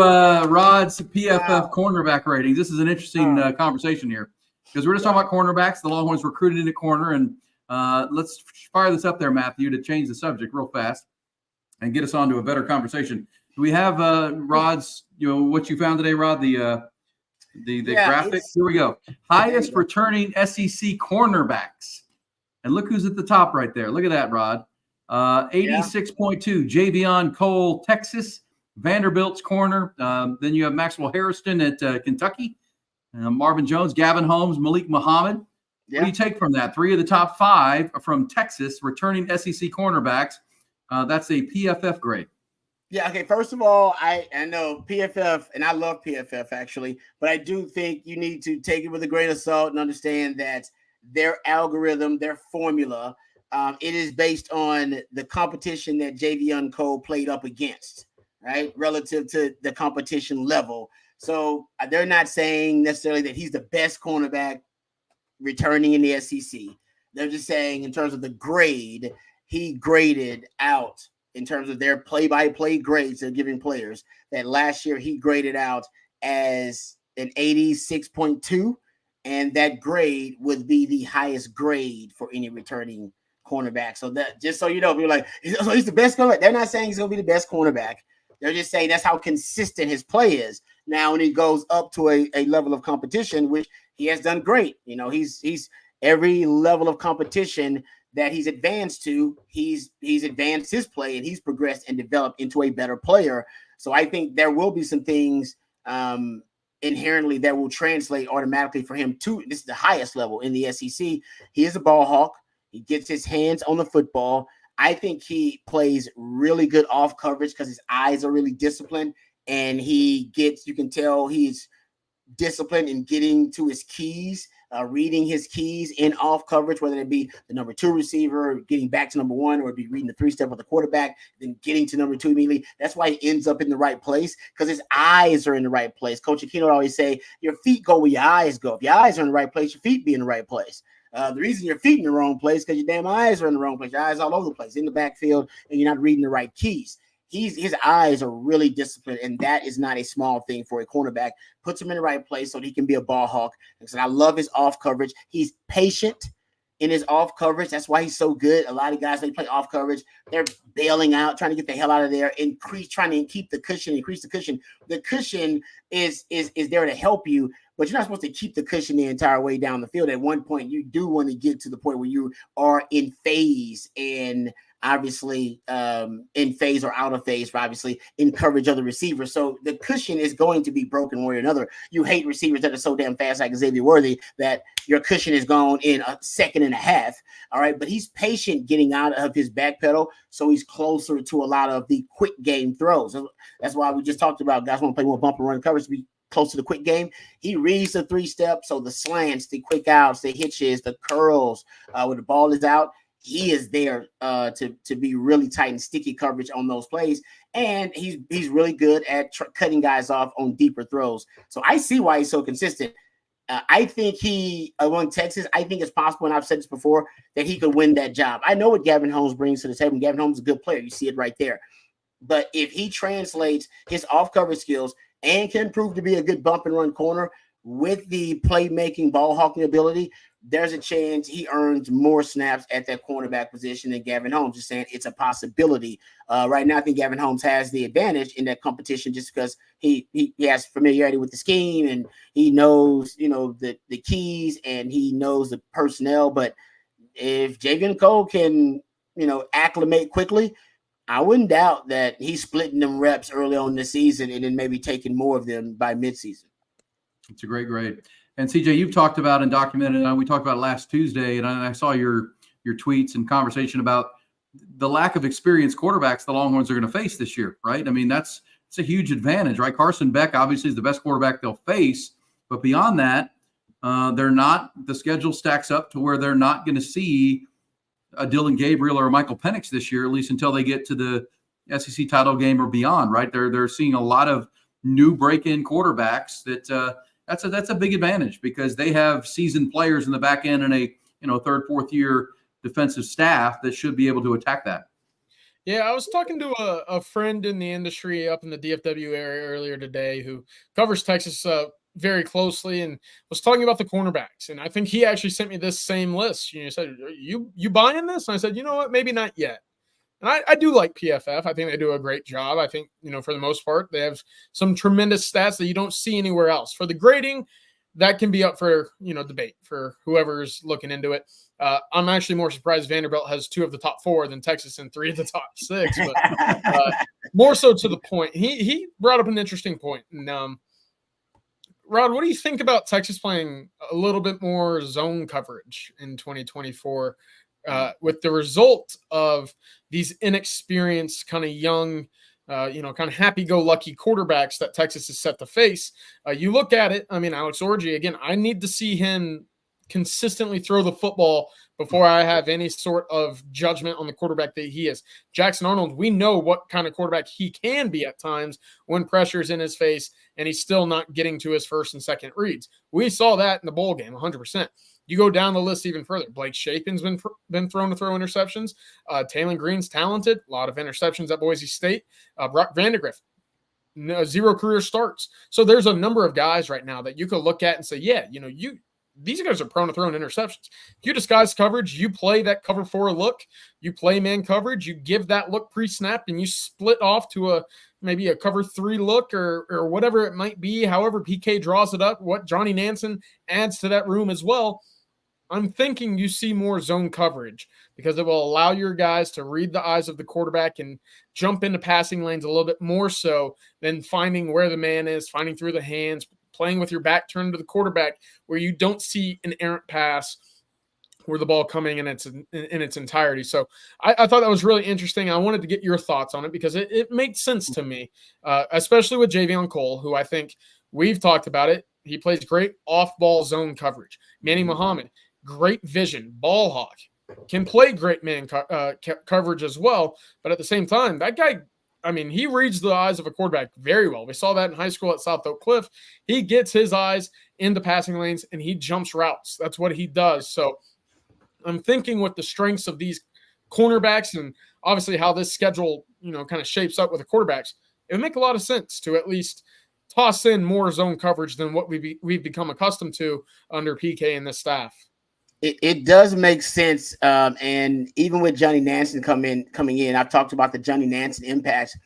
Rod's PFF cornerback ratings. This is an interesting conversation here because we're just talking about cornerbacks. The Longhorns recruited in a corner, and let's fire this up there, Matthew, to change the subject real fast and get us on to a better conversation. Do we have Rod's? What you found today, Rod? The graphics. Here we go. Highest returning SEC cornerbacks. And look who's at the top right there. Look at that, Rod. 86.2, Javion Cole, Texas. Vanderbilt's corner. Then you have Maxwell Harrison at Kentucky. Marvin Jones, Gavin Holmes, Malik Muhammad. Yeah. What do you take from that? 3 of the top 5 are from Texas, returning SEC cornerbacks. That's a PFF grade. Yeah, okay. First of all, I know PFF, and I love PFF actually, but I do think you need to take it with a grain of salt and understand that their algorithm, their formula, it is based on the competition that Javion Cole played up against, right? Relative to the competition level. So they're not saying necessarily that he's the best cornerback returning in the SEC. They're just saying in terms of the grade, he graded out in terms of their play-by-play grades they're giving players, that last year he graded out as an 86.2, and that grade would be the highest grade for any returning cornerback. So that, just so you know, you're like, so he's the best cornerback. They're not saying he's going to be the best cornerback. They're just saying that's how consistent his play is. Now, when he goes up to a level of competition, which he has done great, he's every level of competition that he's advanced to, he's advanced his play and he's progressed and developed into a better player. So I think there will be some things inherently that will translate automatically for him to, this is the highest level in the SEC. He is a ball hawk. He gets his hands on the football. I think he plays really good off coverage because his eyes are really disciplined, and you can tell he's disciplined in getting to his keys, reading his keys in off coverage, whether it be the number 2 receiver, getting back to number 1, or be reading the 3-step with the quarterback, then getting to number 2 immediately. That's why he ends up in the right place, because his eyes are in the right place. Coach Aquino would always say, your feet go where your eyes go. If your eyes are in the right place, your feet be in the right place. The reason your feet in the wrong place because your damn eyes are in the wrong place. Your eyes all over the place, in the backfield, and you're not reading the right keys. his eyes are really disciplined, and that is not a small thing for a cornerback. Puts him in the right place so that he can be a ball hawk. And I love his off coverage. He's patient in his off coverage. That's why he's so good. A lot of guys, they play off coverage, they're bailing out, trying to get the hell out of there, trying to keep the cushion, increase the cushion. The cushion is there to help you, but you're not supposed to keep the cushion the entire way down the field. At one point, you do want to get to the point where you are in phase, and obviously in phase or out of phase, for obviously encourage other receivers. So the cushion is going to be broken one way or another. You hate receivers that are so damn fast like Xavier Worthy that your cushion is gone in a second and a half. All right, but he's patient getting out of his back pedal, so he's closer to a lot of the quick game throws. That's why we just talked about guys want to play more bump and run coverage to be close to the quick game. He reads the 3-step, so the slants, the quick outs, the hitches, the curls, when the ball is out, he is there to be really tight and sticky coverage on those plays. And he's really good at cutting guys off on deeper throws. So I see why he's so consistent. I think he, among Texas, I think it's possible, and I've said this before, that he could win that job. I know what Gavin Holmes brings to the table. Gavin Holmes is a good player. You see it right there. But if he translates his off-coverage skills and can prove to be a good bump and run corner with the playmaking, ball hawking ability, there's a chance he earns more snaps at that cornerback position than Gavin Holmes. Just saying it's a possibility. Right now, I think Gavin Holmes has the advantage in that competition just because he has familiarity with the scheme and he knows, the keys and he knows the personnel. But if Javion Cole can, acclimate quickly, I wouldn't doubt that he's splitting them reps early on in the season and then maybe taking more of them by midseason. It's a great grade. And CJ, you've talked about and documented, and we talked about it last Tuesday, and I saw your tweets and conversation about the lack of experienced quarterbacks the Longhorns are going to face this year, right? I mean, it's a huge advantage, right? Carson Beck obviously is the best quarterback they'll face, but beyond that, the schedule stacks up to where they're not going to see a Dylan Gabriel or a Michael Penix this year, at least until they get to the SEC title game or beyond, right? They're seeing a lot of new break-in quarterbacks that's a big advantage because they have seasoned players in the back end and a third, fourth year defensive staff that should be able to attack that. Yeah, I was talking to a friend in the industry up in the DFW area earlier today who covers Texas very closely and was talking about the cornerbacks. And I think he actually sent me this same list. He said, you buying this? And I said, you know what, maybe not yet. And I do like PFF. I think they do a great job. I think, for the most part, they have some tremendous stats that you don't see anywhere else. For the grading, that can be up for, debate for whoever's looking into it. I'm actually more surprised Vanderbilt has 2 of the top 4 than Texas and 3 of the top 6. But more so to the point, he brought up an interesting point. And Rod, what do you think about Texas playing a little bit more zone coverage in 2024? With the result of these inexperienced, kind of young, kind of happy-go-lucky quarterbacks that Texas is set to face, you look at it, Alex Orji, again, I need to see him consistently throw the football before I have any sort of judgment on the quarterback that he is. Jackson Arnold, we know what kind of quarterback he can be at times when pressure's in his face and he's still not getting to his first and second reads. We saw that in the bowl game, 100%. You go down the list even further. Blake Shapen's been thrown to throw interceptions. Taylon Green's talented. A lot of interceptions at Boise State. Brock Vandegrift, 0 career starts. So there's a number of guys right now that you could look at and say, yeah, these guys are prone to throwing interceptions. If you disguise coverage, you play that cover 4 look, you play man coverage, you give that look pre-snap, and you split off to maybe a cover 3 look or whatever it might be, however PK draws it up, what Johnny Nansen adds to that room as well. I'm thinking you see more zone coverage because it will allow your guys to read the eyes of the quarterback and jump into passing lanes a little bit more so than finding where the man is, finding through the hands, playing with your back turned to the quarterback where you don't see an errant pass where the ball coming in its entirety. So I thought that was really interesting. I wanted to get your thoughts on it because it made sense to me, especially with Javion Cole, who I think we've talked about it. He plays great off-ball zone coverage. Manny Muhammad, great vision, ball hawk, can play great man coverage as well. But at the same time, that guy, he reads the eyes of a quarterback very well. We saw that in high school at South Oak Cliff. He gets his eyes in the passing lanes and he jumps routes. That's what he does. So I'm thinking with the strengths of these cornerbacks and obviously how this schedule kind of shapes up with the quarterbacks, it would make a lot of sense to at least toss in more zone coverage than what we've become accustomed to under PK and this staff. It does make sense, and even with Johnny Nansen coming in, I've talked about the Johnny Nansen impact.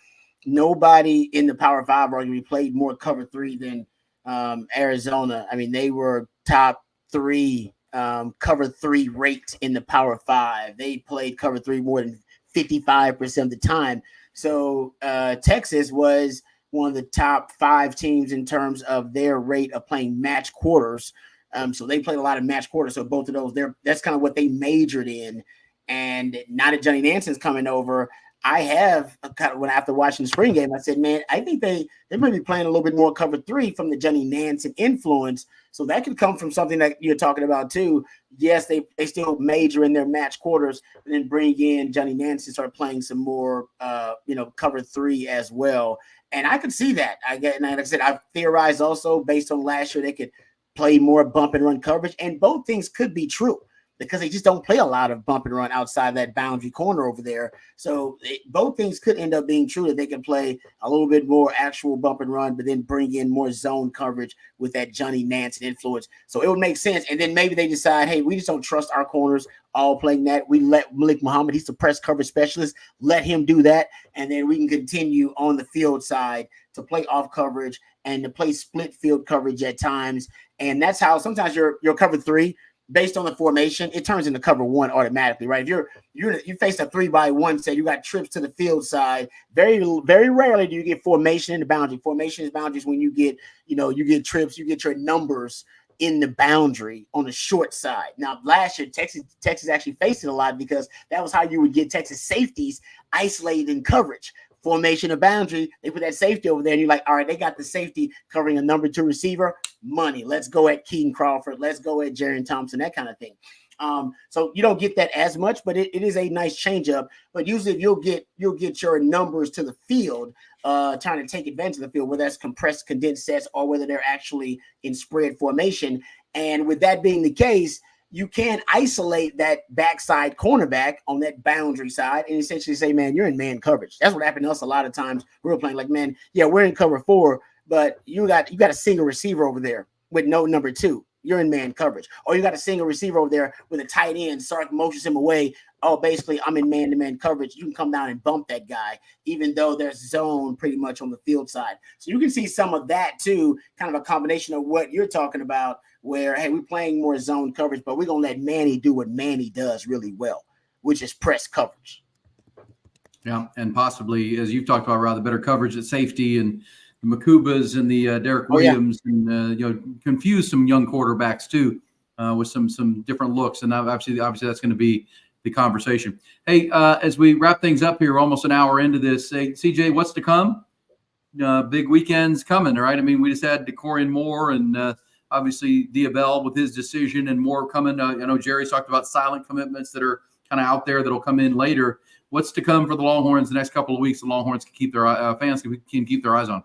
Nobody in the Power 5 arguably played more cover 3 than Arizona. I mean, they were top 3 cover 3 rate in the Power 5. They played cover 3 more than 55% of the time. So Texas was one of the top 5 teams in terms of their rate of playing match quarters. So they played a lot of match quarters. So both of those, that's kind of what they majored in. And now that Johnny Nansen's coming over, I have kind of, after watching the spring game, I said, man, I think they might be playing a little bit more cover 3 from the Johnny Nansen influence. So that could come from something that you're talking about too. Yes, they still major in their match quarters, and then bring in Johnny Nansen, start playing some more, cover 3 as well. And I could see that. And like I said, I've theorized also based on last year, they could play more bump and run coverage, and both things could be true because they just don't play a lot of bump and run outside that boundary corner over there. So both things could end up being true, that they can play a little bit more actual bump and run, but then bring in more zone coverage with that Johnny Nansen influence. So it would make sense. And then maybe they decide, hey, we just don't trust our corners all playing that. We let Malik Muhammad, he's the press coverage specialist, let him do that. And then we can continue on the field side to play off coverage and to play split field coverage at times. And that's how sometimes your cover 3, based on the formation, it turns into cover 1 automatically, right? If you face a 3-by-1, say you got trips to the field side, very, very rarely do you get formation in the boundary. Formation is boundaries when you get trips, you get your numbers in the boundary on the short side. Now, last year, Texas actually faced it a lot because that was how you would get Texas safeties isolated in coverage. Formation of boundary, they put that safety over there, and you're like, all right, they got the safety covering a number 2 receiver. Money. Let's go at Keaton Crawford. Let's go at Jerrin Thompson, that kind of thing. So you don't get that as much, but it is a nice change up. But usually you'll get your numbers to the field, trying to take advantage of the field, whether that's compressed condensed sets or whether they're actually in spread formation. And with that being the case, you can isolate that backside cornerback on that boundary side and essentially say, man, you're in man coverage. That's what happened to us a lot of times. We were playing like, man, yeah, we're in cover 4, but you got a single receiver over there with no number 2. You're in man coverage. Or you got a single receiver over there with a tight end. Sark motions him away. Oh, basically, I'm in man-to-man coverage. You can come down and bump that guy, even though there's zone pretty much on the field side. So you can see some of that too, kind of a combination of what you're talking about, where, hey, we're playing more zone coverage, but we're going to let Manny do what Manny does really well, which is press coverage. Yeah, and possibly, as you've talked about, rather better coverage at safety and the Makubas and the Derek Williams, and confuse some young quarterbacks too with some different looks. And obviously that's going to be the conversation. Hey, as we wrap things up here, almost an hour into this, CJ, what's to come? Big weekends coming, right? I mean, we just had Decorian Moore and obviously Diabell with his decision and more coming. I know Jerry's talked about silent commitments that are kind of out there that'll come in later. What's to come for the Longhorns the next couple of weeks? The Longhorns can keep their fans can keep their eyes on.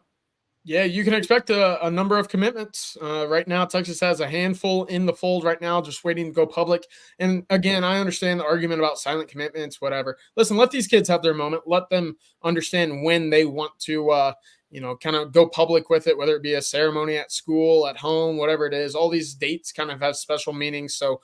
Yeah, you can expect a number of commitments. Right now, Texas has a handful in the fold right now, just waiting to go public. And again, I understand the argument about silent commitments, whatever. Listen, let these kids have their moment. Let them understand when they want to, kind of go public with it, whether it be a ceremony at school, at home, whatever it is. All these dates kind of have special meanings. So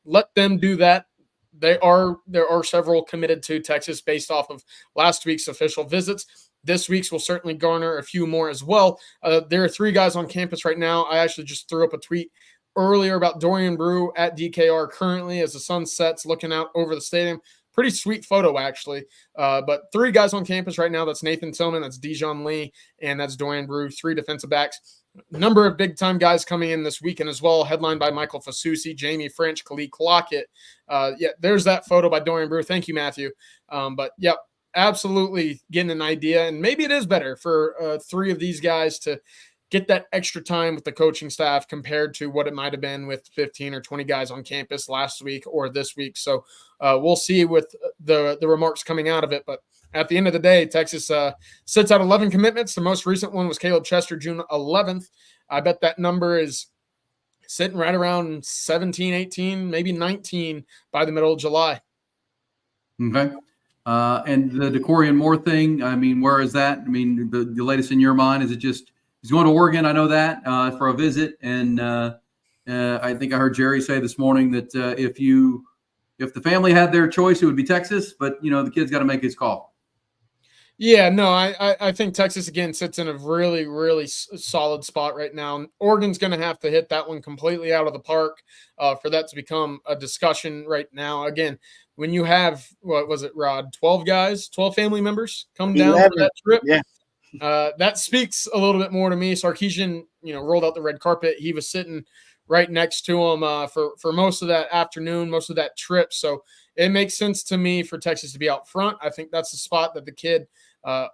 let them do that. There are several committed to Texas based off of last week's official visits. This week's will certainly garner a few more as well. There are 3 guys on campus right now. I actually just threw up a tweet earlier about Dorian Brew at DKR currently as the sun sets, looking out over the stadium. Pretty sweet photo, actually. But 3 guys on campus right now. That's Nathan Tillman, that's Dijon Lee, and that's Dorian Brew, 3 defensive backs. Number of big-time guys coming in this weekend as well, headlined by Michael Fasusi, Jamie French, Khalid Clockett. There's that photo by Dorian Brew. Thank you, Matthew. Absolutely getting an idea, and maybe it is better for 3 of these guys to get that extra time with the coaching staff compared to what it might have been with 15 or 20 guys on campus last week or this week. So we'll see with the remarks coming out of it. But at the end of the day, Texas sits at 11 commitments. The most recent one was Caleb Chester, June 11th. I bet that number is sitting right around 17, 18, maybe 19 by the middle of July. Okay. And the DeCorian Moore thing, I mean, where is that? I mean, the latest in your mind, is it just he's going to Oregon? I know that for a visit. And I think I heard Jerry say this morning that if the family had their choice, it would be Texas. But, the kid's got to make his call. Yeah, no, I think Texas, again, sits in a really, really solid spot right now. Oregon's going to have to hit that one completely out of the park for that to become a discussion right now. Again, when you have, what was it, Rod, 12 guys, 12 family members come down for that trip, that speaks a little bit more to me. Sarkisian, rolled out the red carpet. He was sitting right next to him for most of that afternoon, most of that trip. So it makes sense to me for Texas to be out front. I think that's the spot that the kid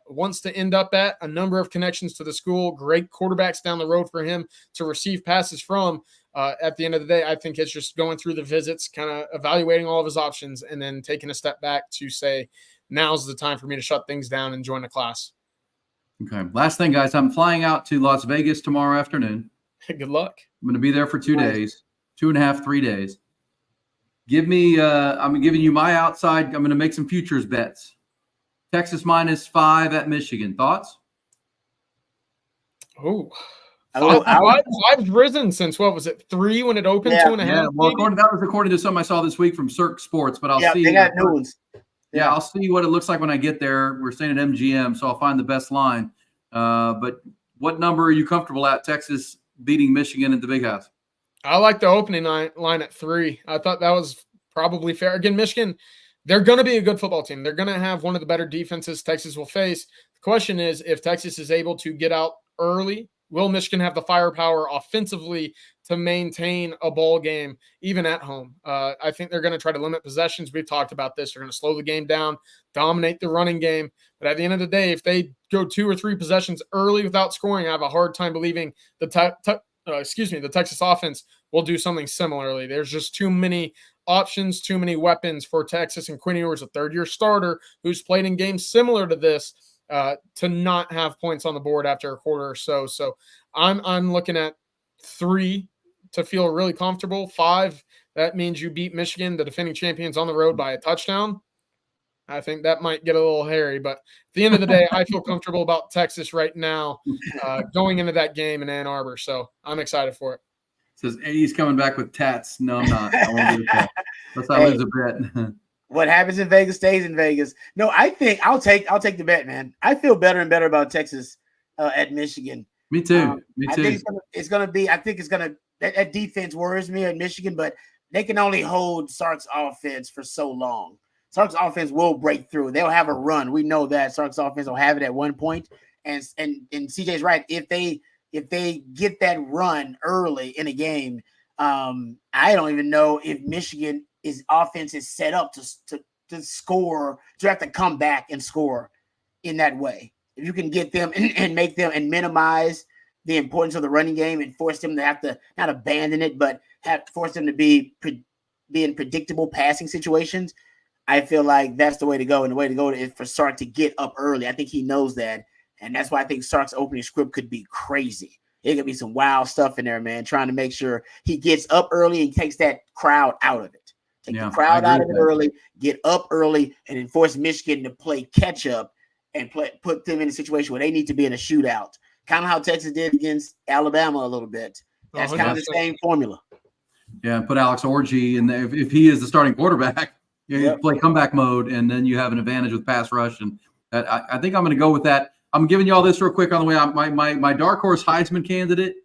wants to end up at. A number of connections to the school, great quarterbacks down the road for him to receive passes from. At the end of the day, I think it's just going through the visits, kind of evaluating all of his options, and then taking a step back to say, now's the time for me to shut things down and join a class. Okay. Last thing, guys, I'm flying out to Las Vegas tomorrow afternoon. Good luck. I'm going to be there for 2 days, 2.5, 3 days. Give me, I'm giving you my outside. I'm going to make some futures bets. Texas -5 at Michigan. Thoughts? Oh, I've risen since, what was it, 3 when it opened, 2.5? Yeah, well, that was according to something I saw this week from Cirque Sports, but I'll see. They got new ones. Yeah, I'll see what it looks like when I get there. We're staying at MGM, so I'll find the best line. But what number are you comfortable at, Texas beating Michigan at the Big House? I like the opening line at 3. I thought that was probably fair. Again, Michigan, they're going to be a good football team. They're going to have one of the better defenses Texas will face. The question is, if Texas is able to get out early, will Michigan have the firepower offensively to maintain a ball game, even at home? I think they're going to try to limit possessions. We've talked about this. They're going to slow the game down, dominate the running game. But at the end of the day, if they go 2 or 3 possessions early without scoring, I have a hard time believing the Texas offense will do something similarly. There's just too many options, too many weapons for Texas, and Quinn Ewers, a third-year starter who's played in games similar to this, to not have points on the board after a quarter or so. So I'm looking at 3 to feel really comfortable. 5, that means you beat Michigan, the defending champions, on the road by a touchdown. I think that might get a little hairy, but at the end of the day, I feel comfortable about Texas right now going into that game in Ann Arbor. So I'm excited for it. Says he's coming back with tats. No, I'm not. I won't do that. That's how I lose a bet. What happens in Vegas stays in Vegas. No, I think I'll take the bet, man. I feel better and better about Texas at Michigan. Me too. Me too. I think it's gonna be. That defense worries me at Michigan, but they can only hold Sark's offense for so long. Sark's offense will break through. They'll have a run. We know that Sark's offense will have it at one point. And CJ's right. If they get that run early in a game, I don't even know if Michigan offense is set up to score, to have to come back and score in that way. If you can get them and make them and minimize the importance of the running game and force them to have to not abandon it, but force them to be in predictable passing situations, I feel like that's the way to go. And the way to go is for Sark to get up early. I think he knows that. And that's why I think Sark's opening script could be crazy. It could be some wild stuff in there, man, trying to make sure he gets up early and takes that crowd out of it. Take the crowd out of it early, get up early, and then force Michigan to play catch up and put them in a situation where they need to be in a shootout. Kind of how Texas did against Alabama a little bit. That's kind of the same formula. Yeah, put Alex Orji in there. If he is the starting quarterback, you play comeback mode, and then you have an advantage with pass rush. And I think I'm going to go with that. I'm giving you all this real quick on the way. My dark horse Heisman candidate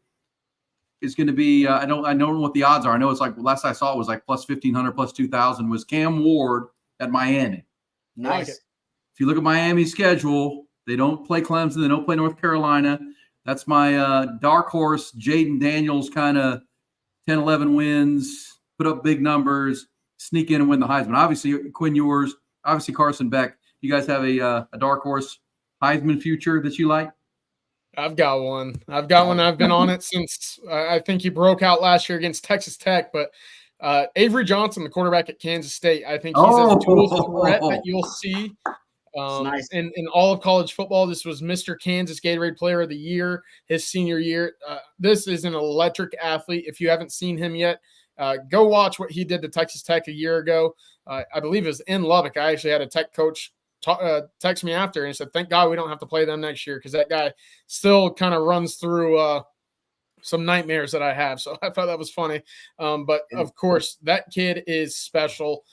is going to be. I don't know what the odds are. I know it's like last I saw it was like plus 1,500, plus 2,000. Was Cam Ward at Miami? Nice. If you look at Miami's schedule, they don't play Clemson. They don't play North Carolina. That's my dark horse. Jaden Daniels kind of 10, 11 wins, put up big numbers, sneak in and win the Heisman. Obviously, Quinn Ewers, obviously Carson Beck. You guys have a dark horse Heisman future that you like? I've got one. I've been on it since I think he broke out last year against Texas Tech. But Avery Johnson, the quarterback at Kansas State, I think he's a dual threat that you'll see nice. in all of college football. This was Mr. Kansas Gatorade Player of the Year his senior year. This is an electric athlete. If you haven't seen him yet, Go watch what he did to Texas Tech a year ago. I believe it was in Lubbock. I actually had a Tech coach text me after and he said, thank God we don't have to play them next year, because that guy still kind of runs through some nightmares that I have. So I thought that was funny. But of course, that kid is special.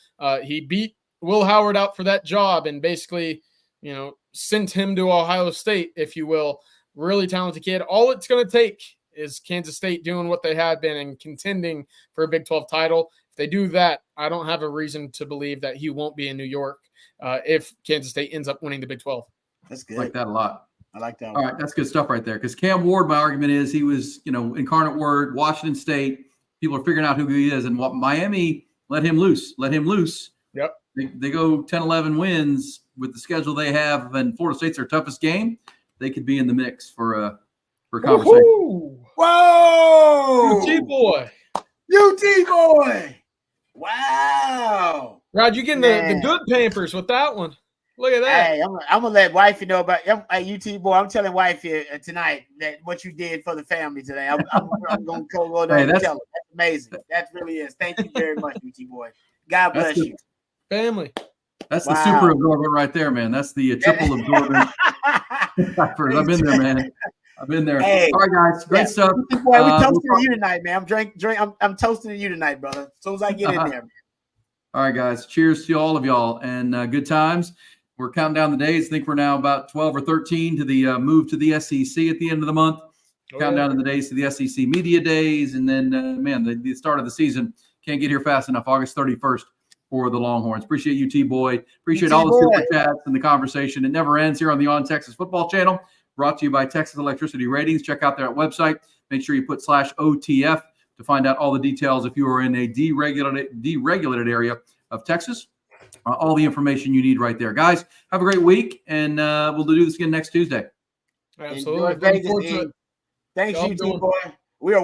He beat Will Howard out for that job and basically, sent him to Ohio State, if you will. Really talented kid. All it's going to take is Kansas State doing what they have been and contending for a Big 12 title. If they do that, I don't have a reason to believe that he won't be in New York if Kansas State ends up winning the Big 12. That's good. I like that a lot. I like that. All right, that's good stuff right there. Because Cam Ward, my argument is he was, incarnate word, Washington State. People are figuring out who he is. And what Miami let him loose. Yep. They go 10, 11 wins with the schedule they have, and Florida State's their toughest game. They could be in the mix for a conversation. Woo-hoo! Whoa! UT boy. UT boy. Wow. Rod, you getting the good Pampers with that one. Look at that. Hey, I'm gonna let wifey know about UT boy. I'm telling wifey tonight that what you did for the family today. I'm gonna go there and tell her. That's amazing. That really is. Thank you very much, UT boy. God bless you. Family. That's the super absorbent right there, man. That's the triple absorbent. I've been there, man. I've been there. Hey, all right, guys. Great stuff. Boy, we toasting to you tonight, man. I'm toasting to you tonight, brother. As soon as I get in there. Man. All right, guys. Cheers to all of y'all and good times. We're counting down the days. I think we're now about 12 or 13 to the move to the SEC at the end of the month. Counting down the days to the SEC Media Days. And then, the start of the season can't get here fast enough. August 31st for the Longhorns. Appreciate you, T-Boy. Appreciate all the super chats and the conversation. It never ends here on the On Texas Football channel. Brought to you by Texas Electricity Ratings. Check out their website. Make sure you put /OTF to find out all the details if you are in a deregulated area of Texas. All the information you need right there. Guys, have a great week, and we'll do this again next Tuesday. Absolutely. Thanks, UT boy. We are